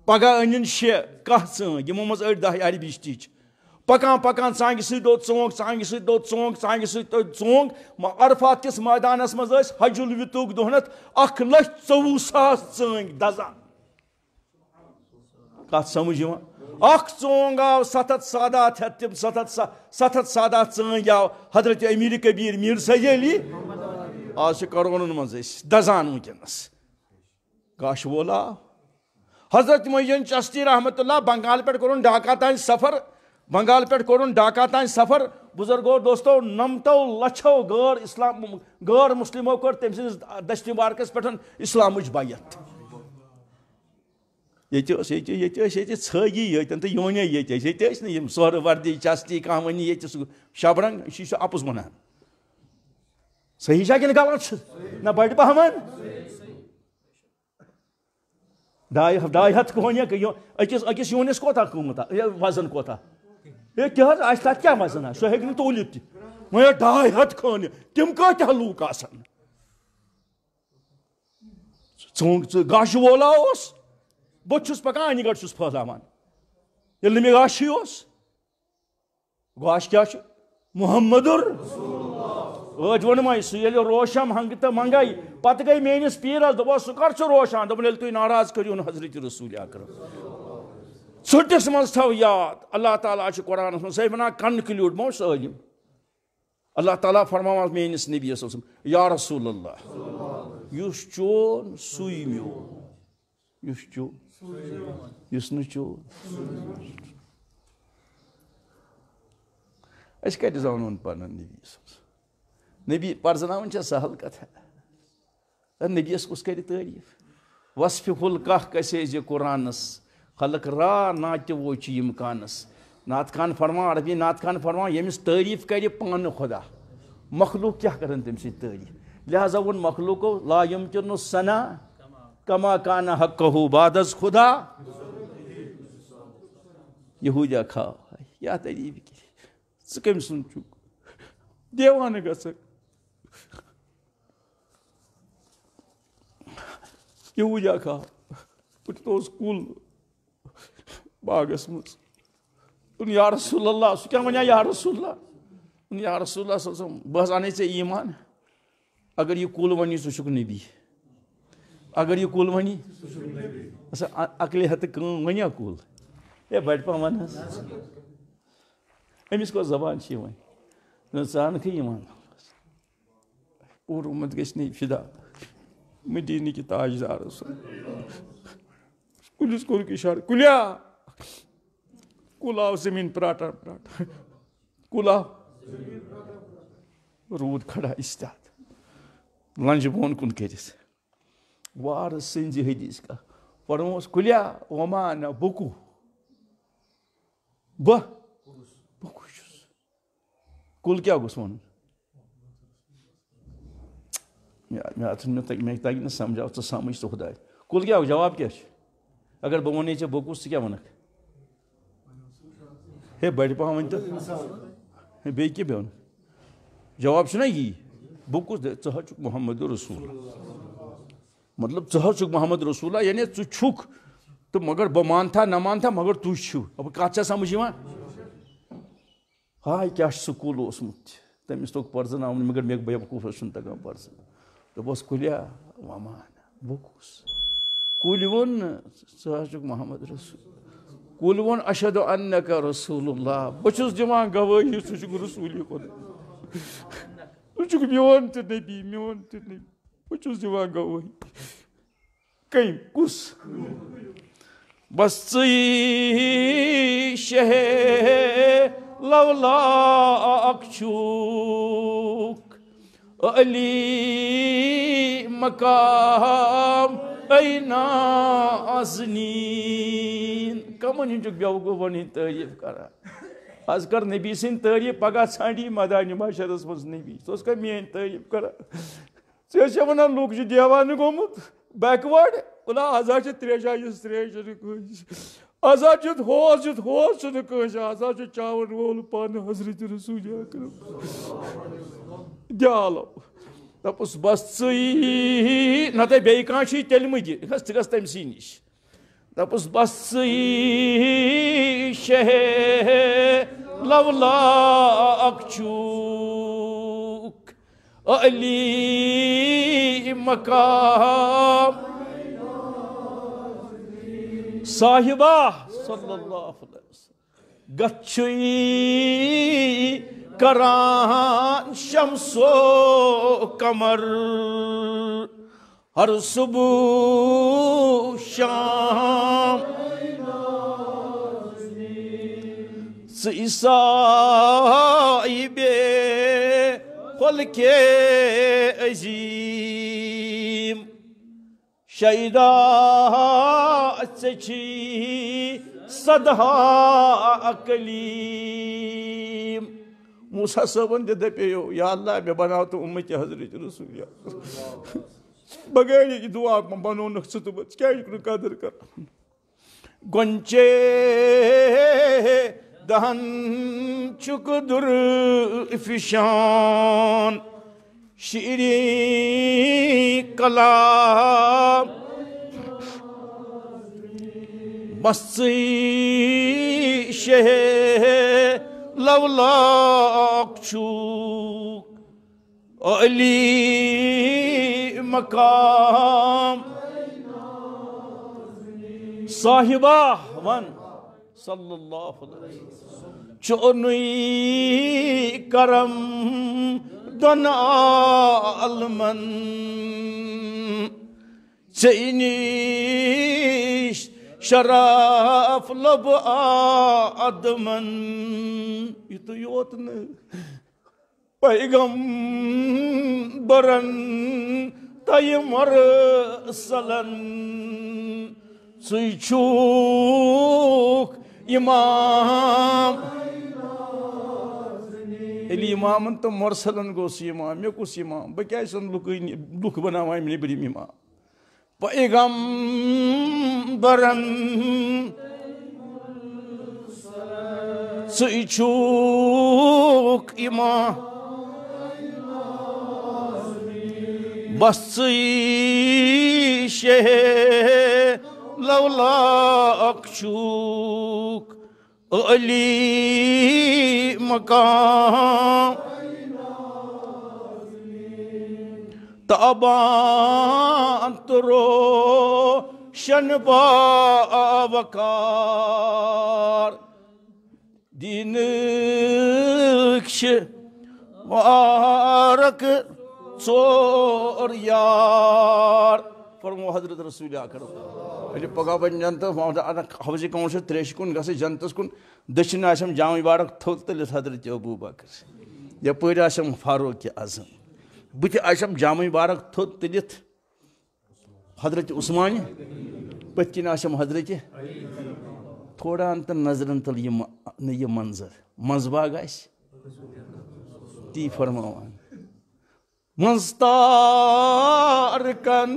پگہہ أنِن 6 کاہ ژٲنٛگۍ یِمو منٛز أڑۍ 10 اَڑِ بِشتٕچ پکان پکان ژانٛگہِ سۭتۍ دوٚد ژونٛگ ژانٛگہِ سۭتۍ دوٚد ژونٛگ ژانٛگہِ سۭتۍ دوٚد ژونٛگ عرفات کِس مٲدانس منٛز ٲسۍ حج الوِتُک دۄہنتھ 1,24,000 ژٲنٛگۍ دزان کتھ سمجھ یِوان اکھ ژونٛگ آو 7 سادات ہٮ۪تھ تِم 7 سادات ژٲنٛگۍ آو حضرت امیر کبیٖر میٖر سید علی آز چھِ کرونن منٛز أسۍ دزان وٕنکیٚنس گاشہٕ وول آو حضرت معین چشتی رحمتہ اللہ بنگال پٮ۪ٹھ کوٚرُن ڈھاکہ تانۍ سفر بنگال پٮ۪ٹھ کوٚرُن ڈھاکہ تانۍ سفر بُزرگو دوستو 90 لچھو غٲر مُسلِمو کٔر تٔمۍ سٕنٛدِس دشتہِ مبارکس پٮ۪ٹھ اسلامٕچ بیعت ییٚتہِ ٲسۍ ژھٲگی ییٚتٮ۪ن تہٕ یونے ییٚتہِ ٲسۍ نہٕ یِم سورٕ وردی چستی کانٛہہ ونہِ ییٚتہِ سُہ شبرنٛگ یہِ چھُ اَپُز وَنان صحیح چھا کِنہٕ غلط چھُ نہ بڑِ پہمن 2 ہتھ کونیک أکِس یوٗنِس کوتاہ قۭمتھ وزن کوتاہ ہے کیٛاہ حظ آسہِ تَتھ کیٛاہ وزن آسہِ سُہ ہیٚکہِ نہٕ توٗلِتھ تہِ وۄنۍ 2 ہتھ کھٲنہِ تِم کۭتیاہ لوٗکھ آسن ژونٛگ گاشہٕ وولا اوس بہٕ چھُس پکان اَنہِ گٔٹۍ چھُس پھٲلاوان ییٚلہِ نہٕ مےٚ گاشٕے اوس گاش کیٛاہ چھُ محمدُر ٲدۍ ووٚنمَے سُہ ییٚلہِ روشم ہنٛگہٕ تہٕ منٛگے پتہٕ گٔے میٲنِس پیٖرس دوٚپُس سُہ کر چھُ روشان دوٚپُن ییٚلہِ تُہۍ ناراض کٔرِو نہٕ حضرت رسوٗلِ اکرم ژھٕٹِس منٛز تھاو یاد اللہ تعالیٰ چھُ قرآنس منٛز سُہ وَنان کَنکٕلیوٗڈ ما اوس عٲلِم اللہ تعالیٰ فرماوان میٲنِس نبیَس اوسُم یا رسول اللہ یُس چون سُے میون یُس چون یُس نہٕ چون أسۍ کتہِ زانون پنُن نبی صٲب نبی پرزناوٕنۍ چھےٚ سہل کتھا نبیَس کُس کرِ تعریٖف وصفہِ الکاہ کسے زِ قرآنس خلق را ناتہِ ووچہِ یِم کانس نعت خان فرمان عربی نعت خان فرمان ییٚمِس تعریٖف کرِ پانہٕ خۄدا مخلوق کیٛاہ کرن تٔمۍ سٕنٛدۍ تعریٖف لہٰذا ووٚن مخلوقو لا یمکِنُ ثنا کما کانہ حقہ بعد از خدا یہوٗدیا کھاو کیٛاہ تعریٖف کہِ ژٕ کٔمۍ سُنٛد چھُکھ دیوانہٕ گژھکھ یہوٗدیا کھاو بہٕ تہِ اوس کُل باغس منٛز دوٚپُن یا رسول اللہ سُہ کیٛاہ وَنیا یا رسول اللہ دوٚپُن یا رسول اللہ صلی اللہ علیہ وسلم بہٕ حظ اَنے ژےٚ ایٖمان اگر یہِ کُل وَنی ژٕ چھُکھ نبی اگر یہِ کُل وَنی عقلہِ ہٮ۪تہٕ کٲم وَنیا کُل ہے بَڑِ پَہم وَن حظ أمِس کۄس زبان چھِ یِوان ژٕ اَنکھٕے ایٖمان پوٗرٕ اُمت گژھِ نہٕ فِدا مدیٖنٕکہِ تاجدارَس کُلِس کوٚرُکھ اِشارٕ کُلیا کُل آو زٔمیٖن پراٹان پراٹان کُل آو روٗد کھڑا اِستاد لنجہِ بۄن کُن کٔرِتھ وارٕ سٕنٛزِ حدیٖث کانٛہہ پرموس کُلیا وما نہ بُکوٗ بہٕ کُس چھُس کُل کیٛاہ گوٚژھ وَنُن مےٚ تگہِ نہٕ سمجھاو ژٕ سمجھ تہٕ خۄداے کُل کیٛاہ جواب کیٛاہ چھُ اگر بہٕ وَنے ژےٚ بہٕ کُس ژٕ کیٛاہ وَنکھ ہے بَڑِ پَہم ؤنۍ تہٕ بیٚیہِ کیٛاہ وَنکھ جواب چھُنہ یی بہٕ کُس ژٕ حظ چھُکھ محمد رسوٗل مطلب ژٕ حظ چھُکھ محمد رسوٗلہ یعنی ژٕ چھُکھ تہٕ مگر بہٕ مانتھا نہ مانتھا مگر تُہۍ چھِو کَتھ چھا سمجھ یِوان ہاے کیٛاہ چھُ سُہ کُل اوسمُت تٔمِس توٚگ پرزناوُن مگر مےٚ بیوقوٗفَس چھُنہٕ تگان پرزناوُن دوٚپُس کُلیا وما نہ بہٕ کُس کُلۍ ووٚن نہٕ ژٕ حظ چھُکھ محمد رسوٗل کُل ووٚن اشہدُ انک رسول اللہ بہٕ چھُس دِوان گوٲہی ژٕ چھُکھ رسوٗلِ خۄدا ژٕ چھُکھ میون تہِ نبی بہٕ چھُس دِوان گوٲہی کٔمۍ کُس بس ژٕے شاہ لولاک چھُکھ علی مقام اے نازنیٖن کمن ہُنٛد چھُکھ بیوقوٗفن ہٕنٛدۍ تعریٖف کران آز کر نبی سٕنٛدۍ تعریٖف پگاہ ژھانڈی مدانہِ محشرس منٛز نبی ژٕ اوس کر میٲنۍ تعریٖف کران ژٕ ٲسۍ وَنان لُکھ چھُ دیوانہٕ گوٚمُت بیکوٲڈ وَلا آزاد چھِ تریشایِس تریش چھُنہٕ کٲنٛسہِ آزاد چھُ ہوز چھُنہٕ کٲنٛسہِ آزاد چھُ چاوَن وول پانہٕ حضرت رسوٗل اکرم دیالو دَپُس بس ژٕے نتہٕ بیٚیہِ کانٛہہ چھُے تیٚلہِ مہٕ دِ ژٕ گژھ تٔمۍ سٕے نِش دَپُس بس ژٕے شاہ لولاک چھُکھ علی مقام صاحبہ صلی اللہ علیہ وسلم گچھُے کران شمسو قمر ہر صبح شام ژٕے صاحبِ خلقِ عظیم شیدا ژےٚ چھی سدہا کلیم موسیٰ صٲبن تہِ دپیو یا اللہ مےٚ بناو تہٕ اُمتِ حضرت رسول بغیر یہِ دعا بنوونکھ ژٕ تہٕ بہٕ ژٕ کیٛازِ چھُکھ نہٕ قدر کران گۄنچے دہن چھُکھ در فشان شیریں کلام بس ژٕے شاہ لولاک چھُکھ علی مقام صاحبہ ون صلی اللہ علیہ وسلم چونُے کرم دۄن عالمن ژےٚ نِش شرف لب آدمن یُتُے یوت نہٕ پیغمبرن تۄہہِ مرسلن ژٕے چھُکھ امام ییٚلہِ امامن تہٕ مرسلن گوٚو سُہ امام مےٚ کُس امام بہٕ کیٛازِ چھُسن لُکھ بناوان نیبرِم امام پیغمبرن ژٕے چھُکھ امام بس ژٕے شاہ لولاک چھُکھ علی مقام تابان تہٕ روشن باوقار دیٖنٕکۍ چھِ وارک ژور یار فرمو حضرت رسول اکرم ییٚلہِ پگاہ بنہِ جنتس حوضِ کوثر تریشہِ کُن گژھِ جنتس کُن دٔچھِنۍ آسٮ۪م جامع بارک تھوٚد تٔلِتھ حضرت ابوٗ بکر یپٲرۍ آسٮ۪م فاروق اعظم بٕتھِ آسٮ۪م جامع بارک تھوٚد تٔلِتھ حضرت عثمانہِ پٔتھۍ کِنۍ آسٮ۪م حضرت تھوڑا ہن تہٕ نظرن تل یہِ منظر منٛزباگ آسہِ تی فرماوان منٛز تارکن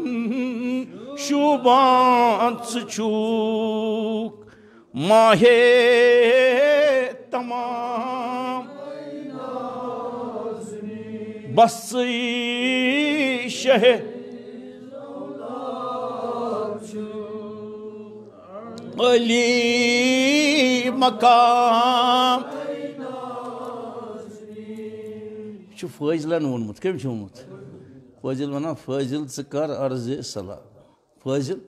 شوٗبان ژٕ چھُکھ ماہے تمام بس ژٕے شاہ علی مقام چھُ فٲضلن ووٚنمُت کٔمۍ چھُ ووٚنمُت فٲضل ونان فٲضل ژٕ کر عرضِ سلام فٲضل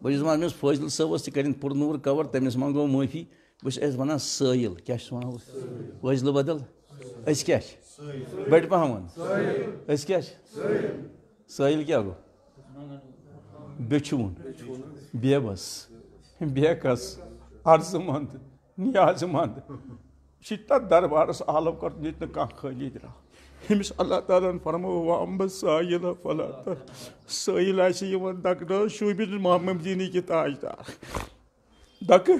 بہٕ أمِس فٲضِل صٲبَس تہِ کٔرِنۍ پُرنوٗر کَور تٔمِس منٛگو معٲفی بہٕ چھُس وَنان سٲیِل کیٛاہ چھُس وَنان فٲضلہٕ بدل أسۍ کیٛاہ چھِ بٔڑۍ پَہم وَن أسۍ کیٛاہ چھِ سٲیِل کیٛاہ گوٚو بیچھوُن بے بس بیکس عرضہٕ منٛد نیازٕ منٛد یہِ چھِ تَتھ دربارَس عالم کَرُن ییٚتہِ نہٕ کانٛہہ خٲلی درٛاو ییٚمِس اللہ تعالیٰ ہَن فرموو وَأَمَّا السَّائِلَ فَلَا تَنْهَرْ سٲیِل آسہِ یِوان دَکنہٕ شوٗبِتھ مدیٖنٕکۍ کہِ تاجدار دَکہٕ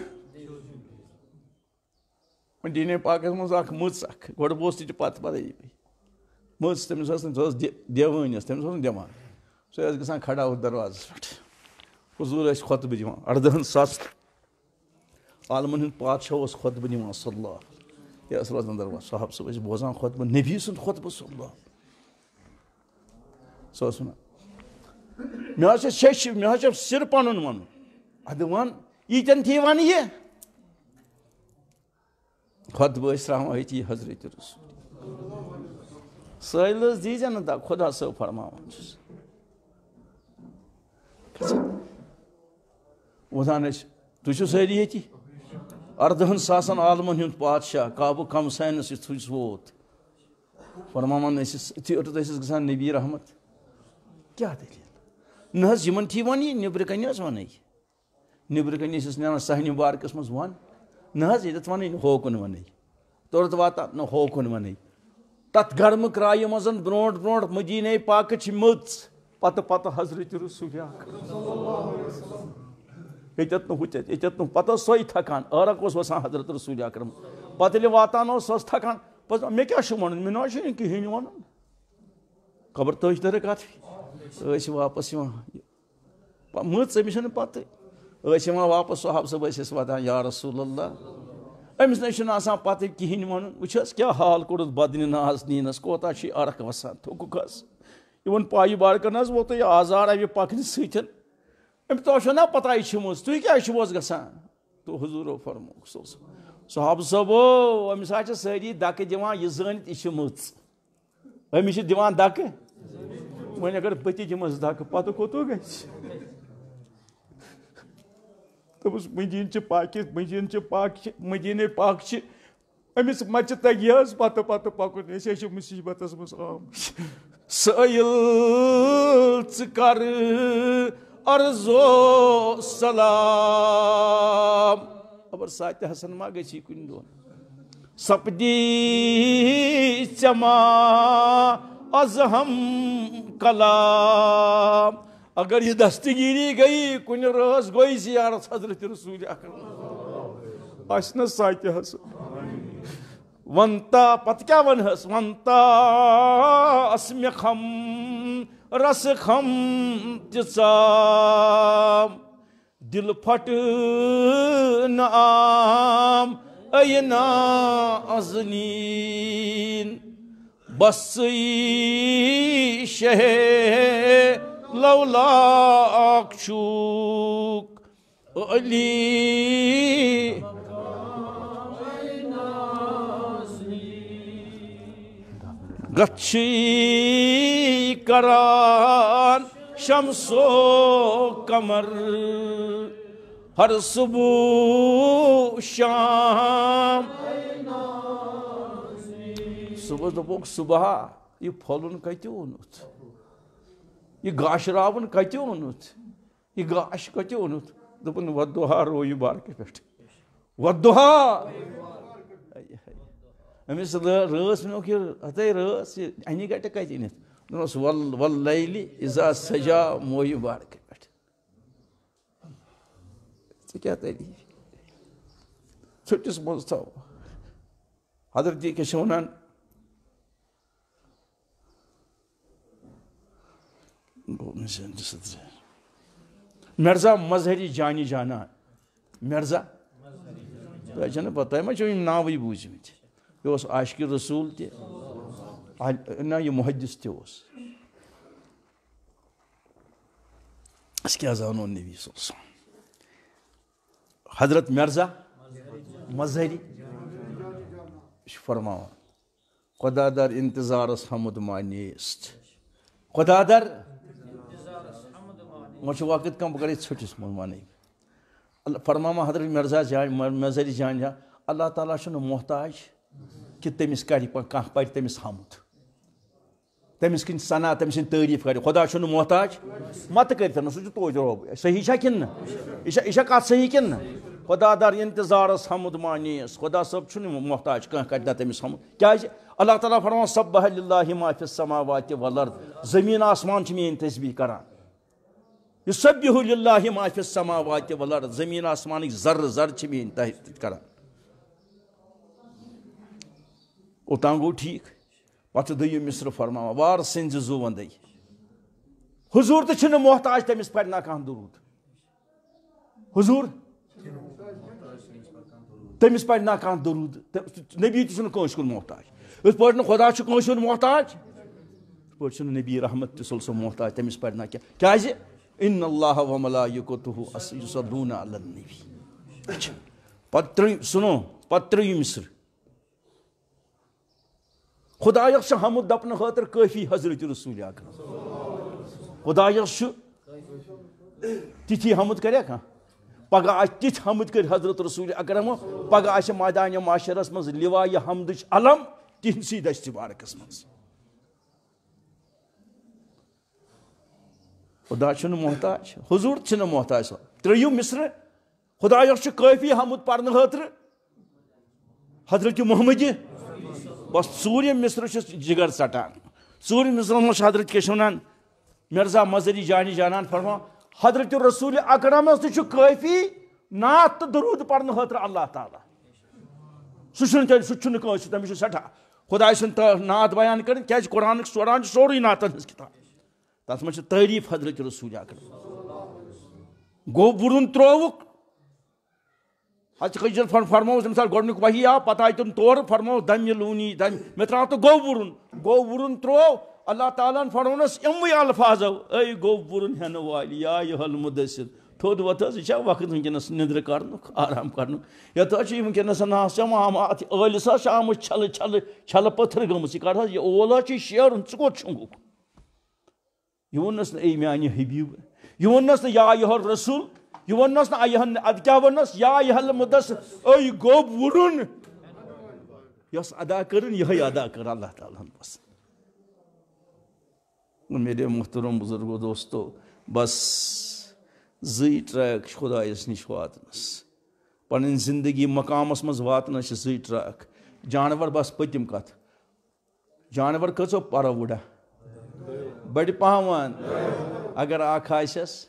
مدیٖنہ پاکَس منٛز اَکھ مٔژ اَکھ گۄڈٕ بوز تہِ پَتہٕ پَتہٕ مٔژ تٔمِس ٲس نہٕ سۄ ٲس دیوٲنۍ ٲس تٔمِس اوس نہٕ دٮ۪ماغ سۄ ٲس گژھان کھڑا ہُتھ دروازَس پٮ۪ٹھ حضوٗر ٲسۍ خۄطبہٕ دِوان 18,000 عالمَن ہُنٛد پادشاہ اوس خۄطبہٕ دِوان صلی اللہ یہِ ٲس روزان دروازٕ صحاب صٲب ٲسۍ بوزان خۄطبہٕ نبی سُنٛد خۄطبہٕ صلی اللہ سۄ ٲس وَنان مےٚ حظ چھِ مےٚ حظ چھِ سِر پَنُن وَنُن اَدٕ وَن ییٖتٮ۪ن تھی وَنہٕ یہِ خۄطبہٕ ٲسۍ ترٛاوان أتی حضرت رسول سٲیِل حظ دیٖزِ نہٕ دَگ خۄدا صٲب فرماوان چھُس وۄتھان ٲسۍ تُہۍ چھِو سٲری ییٚتی 18,000 عالمَن ہُنٛد پادشاہ کابہٕ کَمساینَس یُتھُے سُہ ووت فرماوان ٲسِس یُتھُے اوٚتَتھ ٲسِس گژھان نبی رحمت کیٛاہ دٔلیٖل نہ حظ یِمَن تھی وَن یہِ نیٚبرٕ کَنہِ حظ وَنَے نیٚبرٕ کَنہِ ٲسِس نیران صحنہِ مُبارکَس منٛز وَن نہ حظ ییٚتٮ۪تھ وَنٕے نہٕ ہوکُن وَنَے تورُت واتان نہ ہوکُن وَنَے تَتھ گرمہٕ کرایہِ منٛز برونٛٹھ برونٛٹھ مدیٖنہ پاکٕچ مٔژ پَتہٕ حضرت رسول ییٚتٮ۪تھ نہٕ ہُتٮ۪تھ ییٚتٮ۪تھ نہٕ پَتہٕ ٲس سۄے تھکان عٲرق اوس وَسان حضرت رسول اکرم پَتہٕ ییٚلہِ واتان اوس سۄ ٲس تھکان پَتہٕ مےٚ کیٛاہ چھُ وَنُن مےٚ نہ حظ چھُنہٕ کِہیٖنۍ وَنُن خبر تٔج دَرٕ کَتھ ٲسۍ واپَس یِوان مٔژ أمِس چھَنہٕ پَتہٕ ٲسۍ یِوان واپَس صحاب صٲب ٲسۍ أسۍ واتان یا رسول اللہ أمِس نَے چھُنہٕ آسان پَتہٕ کِہیٖنۍ وَنُن وٕچھ حظ کیٛاہ حال کوٚرُتھ بدنہِ ناز نیٖنَس کوتاہ چھُ یہِ عرق وَسان تھوٚکُکھ حظ یِمَن پایہِ بارکَن حظ ووت یہِ آزار اَمہِ پَکنہٕ سۭتۍ أمۍ تۄہہِ چھو نا پَتہ یہِ چھِ مٔژ تُہۍ کیٛازِ چھِو حظ گژھان تو حضوٗرو فرمووُکھ سُہ اوس صحابہٕ صٲبو أمِس حظ چھِ سٲری دَکہٕ دِوان یہِ زٲنِتھ یہِ چھِ مٔژ أمِس چھِ دِوان دَکہٕ وۄنۍ اگر بہٕ تہِ دِمَس دَکہٕ پَتہٕ کوٚت گژھِ دوٚپُس مدیٖنہ پاک چھِ أمِس مَچہِ تَگہِ حظ پَتہٕ پَکُن أسۍ حظ چھِ مُصیٖبتَس منٛز آمٕتۍ سٲیِل ژٕ کَر عرضو سلام خبر ساتہِ حسن ما گژھی کُنہِ دۄہ سپدی ژےٚ ما آز ہم کلام اگر یہِ دستگیٖری گٔیی کُنہِ رٲژ گوٚے زیارت حضرت رسول اکرم آسہِ نہ ساتہِ حسن وَنتا پَتہٕ کیٛاہ وَنہَس وَنتا اَس مےٚ کھم رسہٕ کھم تہِ ژام دِل پھٹہٕ نہٕ عام اَیہِ نا ازنیٖن بسٕے شہے لولاک چھُکھ علی گچھی کران شمسو قمر ہر صبح شام صبح دوٚپُکھ صبح یہِ پھۄلُن کَتہِ اوٚنُتھ یہِ گاشراوُن کَتہِ اوٚنُتھ یہِ گاش کَتہِ اوٚنُتھ دوٚپُن وَدُہا رویہِ بارکہِ پٮ۪ٹھ وَدُہا أمِس رٲژ ووٚنُکھ یہِ ہَتَے رٲژ یہِ اَنہِ گَٹہِ کَتہِ أنِتھ دوٚپنَس وَاللیلِ اِذا سجا مویہِ بارکہِ پٮ۪ٹھ ژےٚ کیٛاہ تَری ژھٔٹِس منٛز تھاو حضرت کیٛاہ چھِ وَنان مرزا مظہری جانی جانا مرزا تۄہہِ چھَنہٕ پَتہ تۄہہِ ما چھِو یِم ناوٕے بوٗزمٕتۍ یہِ اوس عاشقِ رسوٗل تہِ نہ یہِ محدِث تہِ اوس أسۍ کیٛاہ زانو نبی صلی اللہ علیہ وسلم حضرت مرزا مظہری یہِ چھُ فرماوان خۄدا در اِنتظارَس حمد مانیست خۄدا در وقت وقت کم بہ ژھٹس من ون اللہ فرماما حضرت مظہری جان اللہ تعالیٰ محتاج کہ تمس کر پہ تمس حمد تمس کن ثنا تم سن تعریف کر خدا محتاج مت کرتن سہ توتہ رب صحیح چھا کن یہ کت صحیح کن خدا در انتظارس حمد مانیس خدا صاحب محتاج کھانا کر تمس حمد کیازِ اللہ تعالیٰ فرمان سبح للہ ما فی السماوات والارض زمین آسمان میٲنۍ تسبیح کران یسبح للہ ما فی السماوات والارض زمین آسمانک ذر ذر میٲنۍ تسبیح کران اوتان گو ٹھیک پتہ دوٚیِم مصرٕ فرماوان وار سٕنزِ زُ وندے حضور تہ چھُنہٕ محتاج تٔمِس پرِ نہ کانٛہہ درود حضور تٔمِس پرِ نہ کانٛہہ درود نبی تہ چھُنہٕ کٲنٛسہِ کُن محتاج یِتھ پٲٹھۍ نہٕ خدا چھُ کٲنٛسہِ ہُنٛد محتاج یِتھ پٲٹھۍ چھُنہٕ نبی رحمت تہِ سُہ محتاج تٔمِس پرِ نہ کینٛہہ کیازِ ان اللہ وملائکتہ یصلون علی النبی پتہٕ سُنو پتہٕ ترٛیٚیِم مصرٕ خدایس چھ حمد دپنہٕ خٲطرٕ کٲفی حضرت رسول اکرم خدایس چھ تِتھی حمد کریا کانٛہہ پگہ آسہِ تِتھ حمد کٔرۍ حضرت رسول اکرم پگہ آسہِ میدانِ معاشرس منٛز لِوایہِ حمدٕچ علم تِہنٛدسٕے دستہِ مبارکس منٛز خدا چھُنہٕ محتاج حضور چھِنہٕ محتاج سۄ ترٛیٚیِم مصرٕ خدایس چھ کٲفی حمد پرنہٕ خٲطرٕ حضرت محمد بس ژوٗرِم مصرٕ چھُس جگر ژٹان ژوٗرِم مصرس منٛز چھُ حضرت کیٛاہ چھِ وَنان مرزا مظہری جانی جانان فرمان حضرت رسول اکرمس تہِ چھُ کٲفی نعت تہٕ درود پرنہٕ خٲطرٕ اللہ تعالیٰ سُہ چھُنہٕ کٲنٛسہِ تٔمِس چھُ سٮ۪ٹھاہ خۄداے سٕنٛز نعت بیان کَرٕنۍ کیٛازِ قرآنُک قرآن چھُ سورُے نعتن ہٕنٛز کِتاب تتھ منٛز چھِ تعریٖف حضرت رسول اکرم گوٚو برُن ترٛووُکھ حضرت فرموس تمہِ ساتہٕ گۄڈنیُک وحی آو پتہٕ آیہِ تِم تورٕ فرموس دمہِ لوٗنی دمہِ مےٚ ترٛاو تہٕ گوٚو برُن ترٛوو اللہ تعالیٰ ہن فرمونس یِموٕے الفاظو اے گوٚو برُن ہٮ۪نہٕ وٲلۍ یا ایُہل مُدثر تھوٚد وۄتھ حظ یہِ چھا وقت وٕنکٮ۪نس نِندرٕ کرنُک آرام کرنُک یتھ حظ چھِ وٕنکٮ۪نس اَتھ ٲلِس حظ چھِ آمٕژ چھلہٕ پٔتھر گٔمٕژ یہِ کر حظ یہِ اول حظ چھُے شیرُن ژٕ کوٚت چھُنگُکھ یہِ ووٚننس نہٕ اے میانہِ حبیٖب یہِ ووٚننس نہٕ یا ایُہل رسول یہ ونس نا اد کیا ونس یا ایُہل مُدثر اے گوٚو برُن یۄس ادا کٔرٕن یِہے ادا کٔر اللہ تعالیٰ ہن بس میرے محترم بزرگو دوستو بس زٕے ٹریک چھِ خۄدایس نِش واتنس پنٕنۍ زندگی مقامس منٛز واتنس چھِ زٕے ٹریک جانور بس پٔتِم کتھ جانور کٔژو پرو وُڑا بڑِ پہم اگر اکھ آسٮ۪س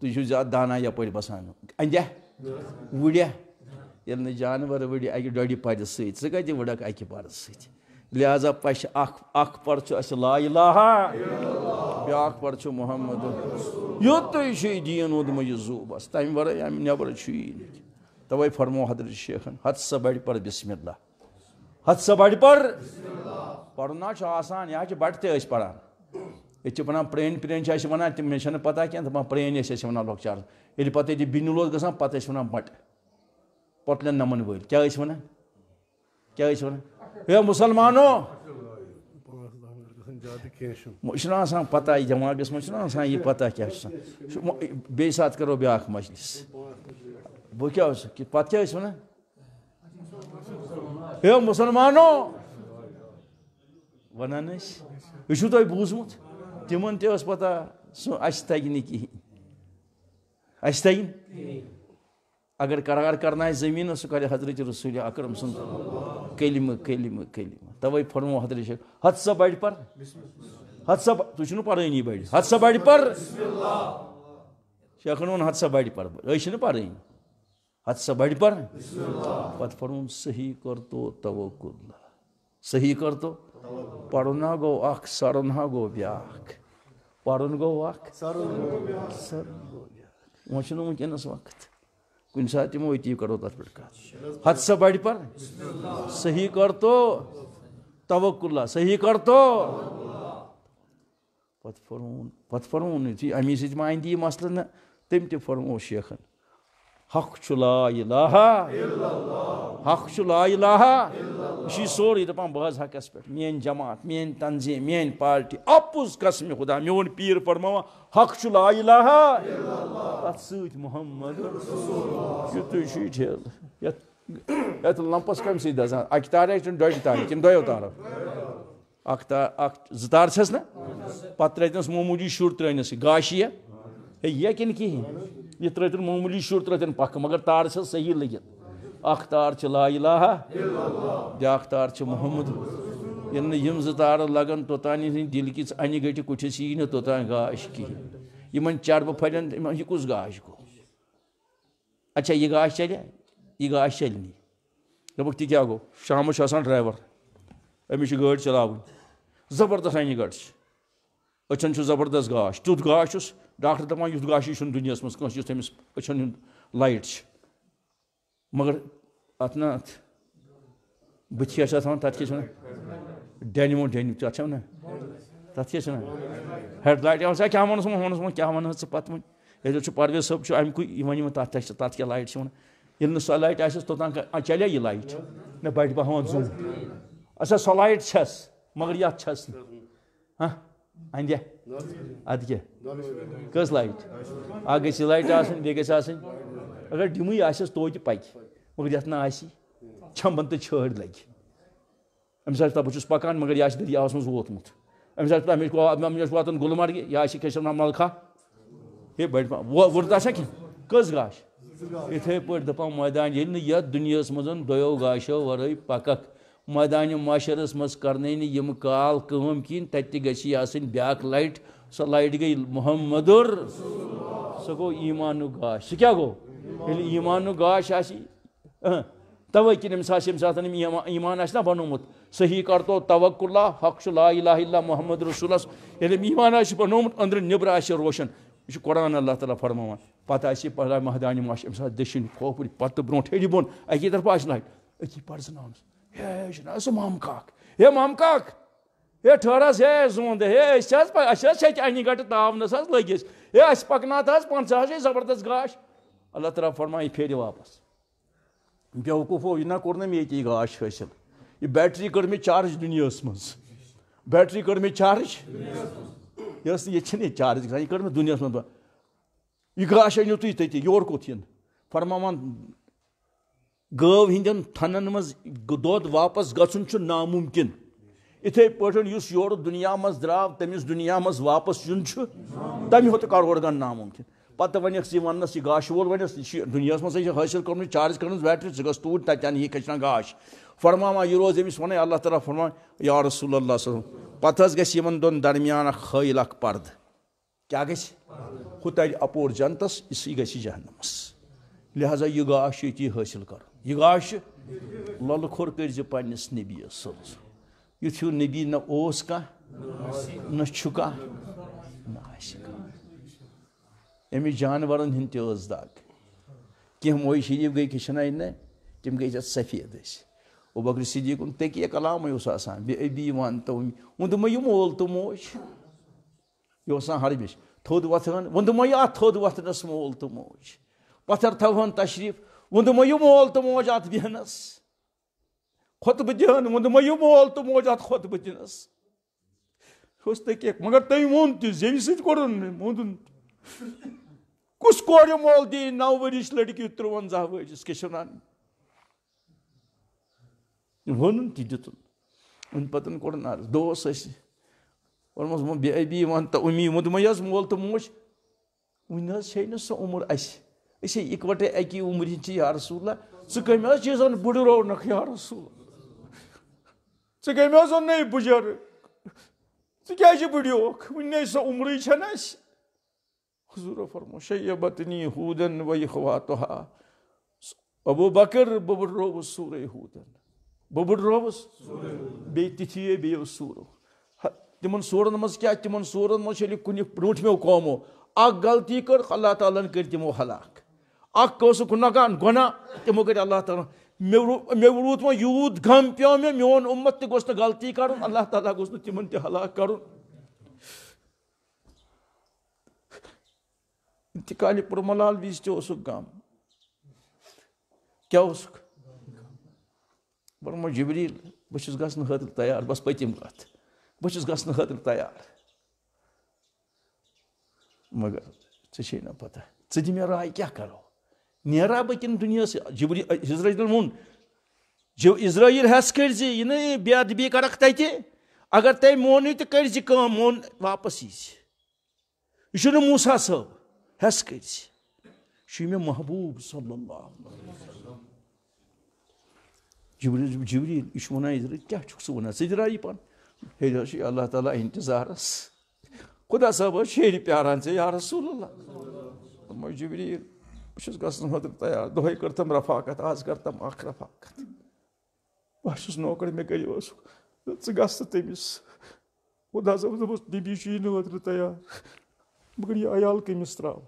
تُہۍ چھِو زیادٕ دانا یپٲرۍ بسان اندیا وُڑیا ییٚلہِ نہٕ جانور وُڑِ اکہِ ڈۄڈِ پرِ سۭتۍ ژٕ کتہِ وُڑکھ اکہِ پرٕ سۭتۍ لہذا پشہِ اکھ پر چھُ اسہِ لا الہ بیاکھ پر چھُ محمد یوٚتُے چھُے دیٖن اوٚدمُت یہِ زوٗ بس تمہِ ورٲے امہِ نٮ۪برٕ چھُیی نہٕ توے فرمو حضرت شیخن ہتھ سا بڑِ پر بسم اللہ ہتھ سا بڑِ پر پرُن نہ چھُ آسان یہِ حظ چھِ بٹہٕ تہِ ٲسۍ پران ییٚتہِ چھِ ونان پرٛٲنۍ چھِ اَسہِ ونان تِم مےٚ چھَنہٕ پتہ کینٛہہ دپان پرٛٲنۍ ٲسۍ اَسہِ ونان لۄکچار ییٚلہِ پتہٕ ییٚتہِ بِنِل اوس گژھان پتہٕ ٲسۍ ونان بٹہٕ پۄٹلٮ۪ن نمن وٲلۍ کیٛاہ ٲسۍ ونان کیٛاہ ٲسۍ ونان ہے مُسلمانو یہِ چھُنہ آسان پتہ یہِ دٮ۪ماغس منٛز چھُنہ آسان یہِ پتہ کیٛاہ چھُ آسان بیٚیہِ ساتہٕ کرو بیٛاکھ مجلس بہٕ کیٛاہ اوسُس پتہٕ کیٛاہ ٲسۍ ونان ہے مُسلمانو ونان ٲسۍ یہِ چھُو تۄہہِ بوٗزمُت تِمن تہِ ٲس پتہ سُہ اَسہِ تگہِ نہٕ کِہینۍ اَسہِ تگہِ نہٕ اگر قرار کرنایہِ زٔمیٖنس سُہ کرِ حضرت رسول اکرم سُنٛد کلمہٕ کلمہٕ کلمہٕ توے فرمو حضرت شیخ ہتھ سا بڑِ پر ہتھ سا تُہۍ چھُو نہٕ پرٲنی بڑِ ہتھ سا بڑِ پر شیخن ووٚن ہتھ سا بڑِ پر أسۍ چھِنہٕ پرٲنی ہتھ سا بڑِ پر پتہٕ فرموٚن صحیح کر تو توکل صحیح کر تو پرُن ہا گوٚو اکھ سرُن ہا گوٚو بیٛاکھ پرُن گوٚو اکھ سرُن گوٚو بیٛاکھ وۄنۍ چھُنہٕ وٕنکٮ۪نس وقت کُنہِ ساتہٕ یِمو أتی کرو تتھ پٮ۪ٹھ کتھ ہتھ سا بڑِ پر صحیح کر تو توکل صحیح کر تو پتہٕ فرموٚن یُتھُے امی سۭتۍ ما اندِ یہِ مسلہٕ نہ تٔمۍ تہِ فرمو شیخن حق چھُ لا الہ حق چھُ لا الہ یہ سورے دپان بہت حقس پہ مین جماعت مین تنظیم مین پارٹی اپُز قسم خدا میون پیر فرماوان حق چھ لا الہ تتھ سۭتۍ محمد یُتُے ٹھیل یتھ لمپس کم سۭتۍ دزان اکہِ تارِ کِنہٕ ڈۄڈِ تارِ کِنہٕ دۄیو تارو زٕ تار چھس نا پتہٕ ترٲیتنس معموٗلی شُر ترٲینس گاش یہ کِنہٕ کِہیٖنۍ یہ ترٲیتن معموٗلی شُر ترٲیتن پکھ مگر تار چھس صحیح لٔگِتھ اکھ تار چھ لا الہ بیاکھ تار چھ محمد ییٚلہِ نہٕ یِم زٕ تارٕ لگن توٚتانۍ یِہٕنٛدِ دِل کِس انہِ گٔٹہِ کُٹھِس یی نہٕ توٚتانۍ گاش کِہیٖنۍ یِمن چربہٕ پھلٮ۪ن یہِ کُس گاش گوٚو اچھا یہِ گاش چلیا یہِ گاش چلہِ نہٕ دوٚپُکھ تہِ کیٛاہ گوٚو شامس چھُ آسان ڈرایور أمِس چھِ گٲڑۍ چلاوٕنۍ زبردست انہِ گٔٹۍ چھِ أچھن چھُ زبردست گاش تیُتھ گاش چھُس ڈاکٹر دپان یُتھ گاشی چھُنہٕ دُنیاہس منٛز کٲنٛسہِ یُتھ أمِس أچھن ہُنٛد لایٹ چھِ مگر اتھ نا اتھ بٕتھِ کیٛاہ چھِ اتھ ونان تتھ کیٛاہ چھِ ونان ڈینِمو تتھ چھا ونان تتھ کیٛاہ چھِ ونان ہیڈ لایٹ کیٛاہ ووٚنُس وۄنۍ کیٛاہ ونہٕ ژٕ پتہٕ وۄنۍ ییٚلہِ چھُ پرویز صٲب چھُ اَمہِ کُے وۄنۍ یِمن تتھ کیٛاہ لایٹ چھِ ونان ییٚلہِ نہٕ سۄ لایٹ آسٮ۪س توٚتام چلیا یہِ لایٹ مےٚ بڑِ پہم زوٗ اچھا سۄ لایٹ چھس مگر یتھ چھس نہٕ اندیا ادٕ کیٛاہ کٔژ لایٹ اکھ گژھِ یہِ لایٹ آسٕنۍ بیٚیہِ گژھِ آسٕنۍ اگر ڈِمٕے آسٮ۪س توتہِ پکہِ مگر یتھ نہٕ آسہِ چھمبن تہٕ چھٲڑۍ لگہِ أمِس آسہِ بہٕ چھُس پکان مگر یہِ آسہِ دٔریاوس منٛز ووتمُت أمِس آسہِ أمِس چھُ واتُن گُلمرگہِ یہِ آسہِ کیٛاہ چھِ ونان ملخا ہے بڑِ وُرد آسیا کینٛہہ کٔژ گاش یِتھٕے پٲٹھۍ دپان مٲدان ییٚلہِ نہٕ یتھ دُنیاہس منٛز دۄیو گاشو ورٲے پککھ مٲدانہِ معاشرس منٛز کرنے نہٕ یِم کال کٲم کِہیٖنۍ تتہِ تہِ گژھِ آسٕنۍ بیاکھ لایٹ سۄ لایٹ گٔے محمدُر سۄ گوٚو ایٖمانُک گاش سُہ کیٛاہ گوٚو ییٚلہِ ایٖمانُک گاش آسہِ توے کِنۍ أمِس آسہِ ییٚمہِ ساتہٕ أمۍ ایٖمان آسہِ نا بنومُت صحیح کرتو توکُلہ حق چھُ لا الہ الا محمد رسولس ییٚلہِ أمۍ ایٖمان آسہِ بنومُت أنٛدرٕ نیٚبرٕ آسہِ روشن یہِ چھُ قرآن اللہ تعالیٰ فرماوان پتہٕ آسہِ یہِ پگاہ مہدانہِ ماش أمِس آسہِ دٔچھِنۍ کھووٕرۍ پتہٕ برونٛٹھ ہیٚرِ بۄن اکی طرفہٕ آسہِ لایٹ أتی پرزناونس ہے چھُنہ سُہ مامہٕ کاک ہے مامہٕ کاک ہے ٹھٔہر حظ ہے زوٗن دِ ہے أسۍ حظ چھِ اَتہِ اَنہِ گٹہٕ تاونس حظ لٔگۍ أسۍ ہے اَسہِ پکناو حظ 50 ہے زبردست گاش اللہ تعالیٰ فرمایہِ یہِ پھیرِ واپس بیوقوٗفو یہِ نہ کوٚر نہٕ مےٚ ییٚتی گاش حٲصِل یہِ بیٹری کٔر مےٚ چارٕج دُنیاہس منٛز بیٹری کٔر مےٚ چارٕج یہِ ٲس نہٕ ییٚتہِ چھِنہٕ ییٚتہِ چارٕج گژھان یہِ کٔر مےٚ دُنیاہس منٛز یہِ گاش أنِو تُہۍ تٔتی یورٕ کوٚت یِن فرماوان گٲو ہِنٛدٮ۪ن تھنن منٛز دۄد واپس گژھُن چھُ نامُمکِن یِتھٕے پٲٹھۍ یُس یورٕ دُنیا منٛز درٛاو تٔمِس دُنیا منٛز واپس یُن چھُ تمہِ کھۄتہٕ کرور گن نامُمکِن پتہٕ ونٮ۪کھ ژٕ وننس یہِ گاشہٕ وول ونٮ۪س یہِ چھُ دُنیاہس منٛز چھِ حٲصِل کوٚرمُت چارٕج کٔرمٕژ بیٹری ژٕ گژھ توٗرۍ تتہِ اَنہِ یہِ کھٔچنا گاش فرماوان یہِ روزِ أمِس ونے اللہ تعالیٰ فرماوان یا رسول اللہ صلی اللہ علیہ وسلم پتہٕ حظ گژھِ یِمن دۄن درمیان اکھ حٲیل اکھ پردٕ کیٛاہ گژھِ ہُہ ترِ اپور جنتس یہِ گژھِ جہنمس لہٰذا یہِ گاش چھُ ییٚتی حٲصِل کرُن یہِ گاش لۄلہٕ کھوٚر کٔرزِ پننِس نبیَس صلی یُتھ ہیوٗ نبی نہ اوس کانٛہہ نہ چھُ کانٛہہ نہ آسہِ کانٛہہ أمِس جانورن ہٕنٛدۍ تہِ ٲس دگ کینٛہہ موج شریٖف گٔے کِشناینہِ تِم گٔے یتھ سفید ٲسۍ ابوٗبکر صدیٖقُن تقیہ کلامٕے اوس آسان بے ابی وانتو ووٚنٛدُمے یہِ مول تہٕ موج یہِ اوس آسان ہربِش تھوٚد وۄتھان ووٚنٛدُمے اَتھ تھوٚد وۄتھنس مول تہٕ موج پتھر تھاوہن تشریٖف ووٚنٛدُمے یہِ مول تہٕ موج اَتھ بیٚہنس خۄطبہٕ دِہن ووٚنٛدُمے یہِ مول تہٕ موج اَتھ خۄطبہٕ دِنس اوس تقیہ مگر تٔمۍ ووٚن تہِ زیوِ سۭتۍ کوٚرُن نہٕ ووٚنُن کُس کورِ مول دِی 9 ؤرِش لڑکی 53 ؤرِس کیٛاہ چھِ ونان ووٚنُن تہِ دِتُن وۄنۍ پتہٕ کوٚڑُن عرض دوس ٲسۍ ووٚنمَس بے ابی وَن تہٕ اُمی ووٚنمَے حظ مول تہٕ موج وُنہِ حظ چھے نہٕ سۄ عُمر اَسہِ أسۍ ہے اِکوَٹَے اَکی عُمرِ ہِنٛدۍ چھِ یا رسول اللہ ژٕ کٔمۍ حظ چیٖزن بٕڈرونکھ یا رسول ژٕ کٔمۍ حظ اوٚننَے بٕجر ژٕ کیٛازِ بٕڈیوکھ وُنہِ سۄ عُمرٕے چھَنہٕ اَسہِ حضوٗرو فرمو شیبتنی ہوٗدن و اخواتہا ابوٗبکر بہٕ بٕڈرووُس سورے ہوٗدن بہٕ بٕڈرووُس بیٚیہِ تِتھی بیٚیہِ سوٗرو تِمن سورن منٛز کیٛاہ تِمن سورن منٛز چھِ ییٚلہِ کُنہِ برٛونٛٹھمیو قومو اکھ غلطی کٔر اللہ تعالیٰ ہن کٔرۍ تِمو ہلاک اکھ اوسُکھ گۄناہ تِمو کٔرۍ اللہ تعالیٰ مےٚ روٗد وۄنۍ یوٗت غم پیوٚو مےٚ میون اُمت تہِ گوٚژھ نہٕ غلطی کرُن اللہ تعالیٰ گوٚژھ نہٕ تِمن تہِ ہلاک کرُن اِنتِقالہِ پُرملال وِزِ تہِ اوسُکھ غم کیٛاہ اوسُکھ فرمو جبریٖل بہٕ گژھنہٕ خٲطرٕ تیار بس پٔتِم کتھ بہٕ گژھنہٕ خٲطرٕ تیار مگر ژےٚ چھے نہ پتہ ژٕ دِ مےٚ راے کیٛاہ کرو نیرا بہٕ کِنہٕ دُنیاہس اسرائیلن ووٚن اسرائیل ہٮ۪س کٔرۍ زِ یہِ نہٕ بے ادبی کرکھ تتہِ اگر تۄہہِ مونُے تہٕ کٔرۍ زِ کٲم مون واپس یی زِ یہِ چھُنہٕ موسیٰ صٲب ہٮ۪س کٔرۍ زِ یہِ چھُ مےٚ محبوٗب صلی اللہ علیہ وسلم جبریٖل یہِ چھُ ونان اسرائیل کیٛاہ چھُکھ ژٕ ونان ژٕ دِ رایی پن ہے حظ چھُ اللہ تعالیٰ انتظارس خدا صٲب حظ چھِ ہیٚرِ پیاران ژےٚ یا رسول اللہ دوٚپمَس جبریٖل بہٕ چھُس گژھنہٕ خٲطرٕ تیار دۄہے کٔر تٔمۍ رفاقت آز کر تٔمۍ اکھ رفاقت بہٕ چھُس نوکر مےٚ کٔرِو ژٕ گژھ تہٕ تٔمِس خدا صٲبس دوٚپُس نبی چھُ یِنہٕ خٲطرٕ تیار بہٕ کٔرٕ یہِ عیال کٔمِس تراوٕ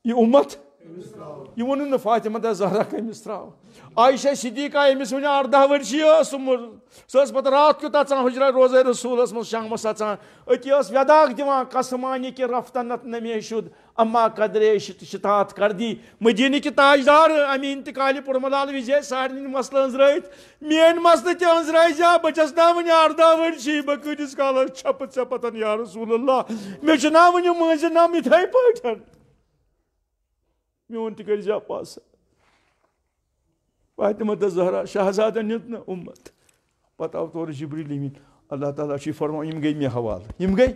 یہِ اُمت یہِ ووٚنُن نہٕ فاطمہ تہٕ زہرا کٔمِس تراوٕ عایشہ صدیقہ ییٚمِس وُنہِ 18 ؤرشی ٲس عُمر سۄ ٲس پتہٕ رات کیُتھ اژان حُجرا روزے رسوٗلس منٛز شامس اژان أتی ٲس وٮ۪داکھ دِوان قسمانہِ کہِ رفتنت نہ مے شُد اما قدرے شِتات کردی مدیٖنٕکۍ تاجدار اَمہِ انتقالہِ پُرملال وِزے سارنٕے مسلہٕ أنٛزرٲیِتھ میٲنۍ مسلہٕ تہِ أنٛزرٲے زِ بہٕ چھس نا وُنہِ 18 ؤرشی بہٕ کۭتِس کالس چھپہٕ ژےٚ پتن یا رسول اللہ مےٚ چھُ نا وُنہِ مٲنٛزِ نام یِتھے پٲٹھۍ میون تہِ کٔرۍزِ پاس فاطمہ تہٕ زہرا شہزادن نیُت نہٕ اُمت پتہٕ آو تورٕ جبریٖل امیٖن اللہ تعالیٰ چھُے فرمان یِم گٔے مےٚ حوالہٕ یِم گٔے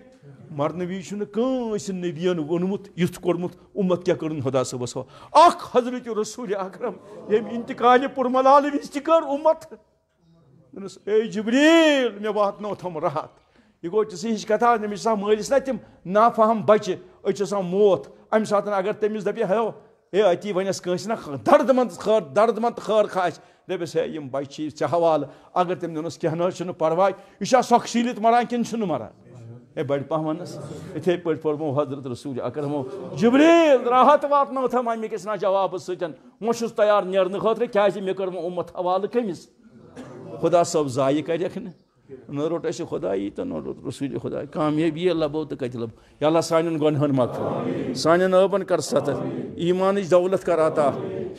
مرنہٕ وِزِ چھُنہٕ کٲنٛسہِ نبیَن ووٚنمُت یُتھ کوٚرمُت اُمت کیٛاہ کٔرٕن خۄدا صٲبس حوالہٕ اکھ حضرت رسوٗلِ اکرم ییٚمۍ انتقالہِ پُرملالہِ وِزِ تہِ کٔر اُمت دوٚپنس اے جبریٖل مےٚ واتنوتھم راحت یہِ گوٚو ژٕ ہِش کتھا تٔمِس چھِ آسان مٲلِس نا تِم نافہم بچہِ أسۍ چھِ آسان موت امہِ ساتہٕ اگر تٔمِس دپہِ ہیو ہے أتی ونٮ۪س کٲنٛسہِ نا دردٕ منٛد خٲر کھاسہِ دپٮ۪س ہے یِم بچہِ چھِ ژےٚ حوالہٕ اگر تٔمۍ دوٚپنس کینٛہہ نہ حظ چھُنہٕ پرواے یہِ چھا سۄکھٕ شیٖلِتھ مران کِنہٕ چھُنہٕ مران ہے بڑِ پہم ونس یِتھے پٲٹھۍ پوٚرمو حضرت رسوٗلِ اکرمو جبریٖل راحت واتنوتھم امہِ کِس نا جوابہٕ سۭتۍ وۄنۍ چھُس تیار نیرنہٕ خٲطرٕ کیٛازِ مےٚ کٔر وۄنۍ اُمت حوالہٕ کٔمِس خدا صٲب ضایہِ کریکھ نہٕ نہ روٚٹ اَسہِ خۄدایی تہٕ نہ روٚٹ رسوٗلِ خۄدا کامیٲبی لبو تہٕ کتہِ لبو یا اللہ سانٮ۪ن گۄنہن مغفرت سانٮ۪ن ٲبن کر ستر ایٖمانٕچ دولت کر عطا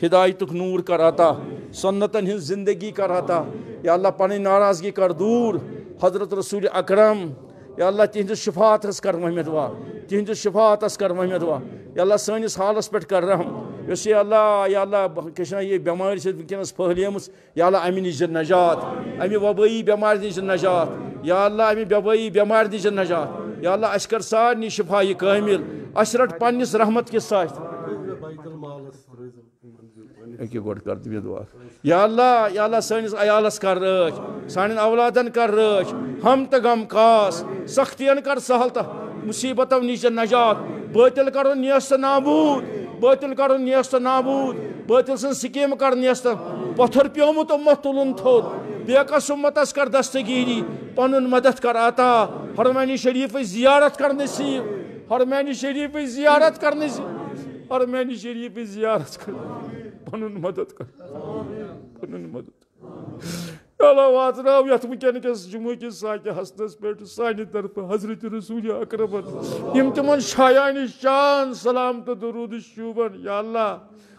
ہدایتُک نوٗر کر عطا سنتن ہٕنٛز زندگی کر عطا یا اللہ پنٕنۍ ناراضگی کر دوٗر حضرت رسوٗلِ اکرم یا اللہ تِہنٛدِس شفاعتس کر وحمد وا تِہنٛدِس شفاعتس کر وحمد وا یا اللہ سٲنِس حالس پٮ۪ٹھ کر رحم یۄس یہِ اللہ یا اللہ کیٛاہ چھِ یہِ بٮ۪مٲرۍ چھِ وٕنکٮ۪نس پھٔہلیمٕژ یا اللہ امہِ نِش دِ نجات امہِ وبٲیی بٮ۪مارِ نِش دِ نجات یا اللہ امہِ وبٲیی بٮ۪مارِ نِش دِ نجات یا اللہ اَسہِ کر سارنٕے شفایہِ کٲمِل اَسہِ رٹ پننِس رحمت کِس ساتھ أکیٛاہ گۄڈٕ کر تہٕ مےٚ دُعا یا اللہ سٲنِس عیالس کر رٲچھ سانٮ۪ن اولادن کر رٲچھ ہم تہٕ غم کاس سختین کر سہل تہٕ مُصیبتو نِش دِ نجات بٲطِل کرُن نیست نابوٗد بٲطِل کرُن نیست نابوٗد بٲطِل سٕنٛز سکیٖمہٕ کر نیست پتھر پیومُت اُمت تُلُن تھوٚد بیکس اُمتس کر دستگیٖری پنُن مدد کر عطا حرمینہِ شریٖفٕچ زیارت کر نصیٖب حرمینہِ شریٖفٕچ زیارت کر نصیٖب حرمینہِ شریٖفٕچ زیارت کر پنُن مدد کر پنُن مدد اللہ واتناو یتھ وٕنکٮ۪ن کِس جموں کِس ساکہِ حسنس پٮ۪ٹھ سانہِ طرفہٕ حضرت رسوٗلِ اکرمن یِم تِمن شایانہِ شان سلام تہٕ درود شوٗبن یا اللہ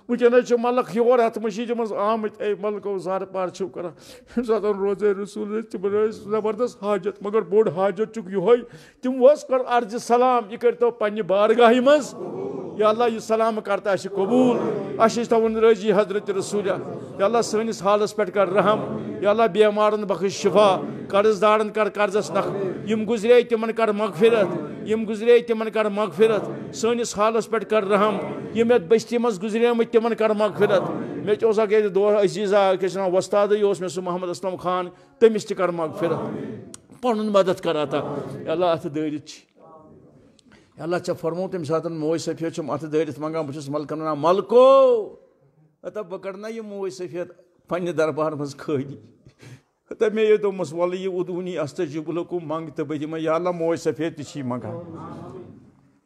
وٕنکٮ۪نس چھِ ملک یور اتھ مٔشیٖدِ منٛز آمٕتۍ اے ملکو زارٕ پار چھِو کران ییٚمہِ ساتہٕ روزے رسوٗل ٲسۍ تِمن ٲسۍ زبردست حاجت مگر بوٚڑ حاجت چھُکھ یِہوے تِمو حظ کٔر عرضِ سلام یہِ کٔرۍتو پننہِ بارگاہہِ منٛز یا اللہ یہِ سلام کر تہٕ اَسہِ قبوٗل اَسہِ چھِ تھاوُن رٲضی حضرت رسوٗلہ یا اللہ سٲنِس حالس پٮ۪ٹھ کر رحم یا اللہ بٮ۪مارن بخش شفا قرض دارن کر قرضس نکھ یِم گُزرے تِمن کر مغفرت یِم گُزرے تِمن کر مغفرت سٲنِس حالس پٮ۪ٹھ کر رحم یِم یتھ بستی منٛز گُزریمٕتۍ تِمن کر مغفرت مےٚ تہِ اوس اکھ ییٚتہِ دۄہ عزیٖزا کیٛاہ چھِ وَنان وۄستادٕے اوس مےٚ سُہ محمد اسلم خان تٔمِس تہِ کر مغفرت پنُن مدد کر عطا یا اللہ اتھٕ دٲرِتھ چھِ یا اللہ ژےٚ فرموو تمہِ ساتہٕ موج صفیہ چھُم اتھٕ دٲرِتھ منٛگان بہٕ چھُس ملکن ونان ملکو ہتا بہٕ کڑٕ نا یہِ موج صفیہ پننہِ دربار منٛز خٲلی ہتا مےٚ یہِ دوٚپمَس وَلہٕ یہِ اُدوٗنی استجیٖب لکُم منٛگ تہٕ بہٕ دِمے یا اللہ موج صفیہ تہِ چھی منٛگان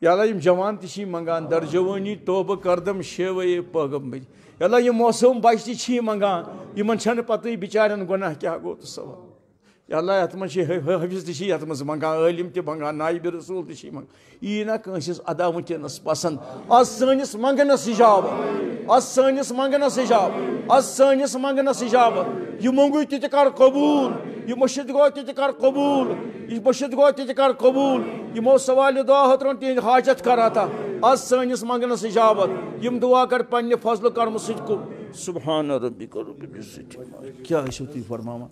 یا اللہ یِم جوان تہِ چھی منٛگان در جوٲنی توبہٕ کردم شیوے پٲغمبر یا اللہ یِم موسوٗم بچہِ تہِ چھی منٛگان یِمن چھنہٕ پتہٕ بِچارٮ۪ن گۄناہ کیٛاہ گوٚو تہٕ سوال یا اللہ یتھ من حافظ تہ یتھ من منگان عالم تہ منگان نائب رسول تہ منگان یہ نا کنسس ادا ونکس پسند آج سانس منگنس اجاب آج سانس منگنس اجاب آج سانس منگنس اجاب یہ منگو تہ کر قبول یہ مشد گو تہ کر قبول یہ مشد گو تہ کر قبول یمو سوال دعا ہترن تہند حاجت کر عطا آج سانس منگنس اجابت یم دعا کر پنہ فضل کرم سۭتۍ کو سبحان ربک رب العزت کیا چھو تُہۍ فرماوان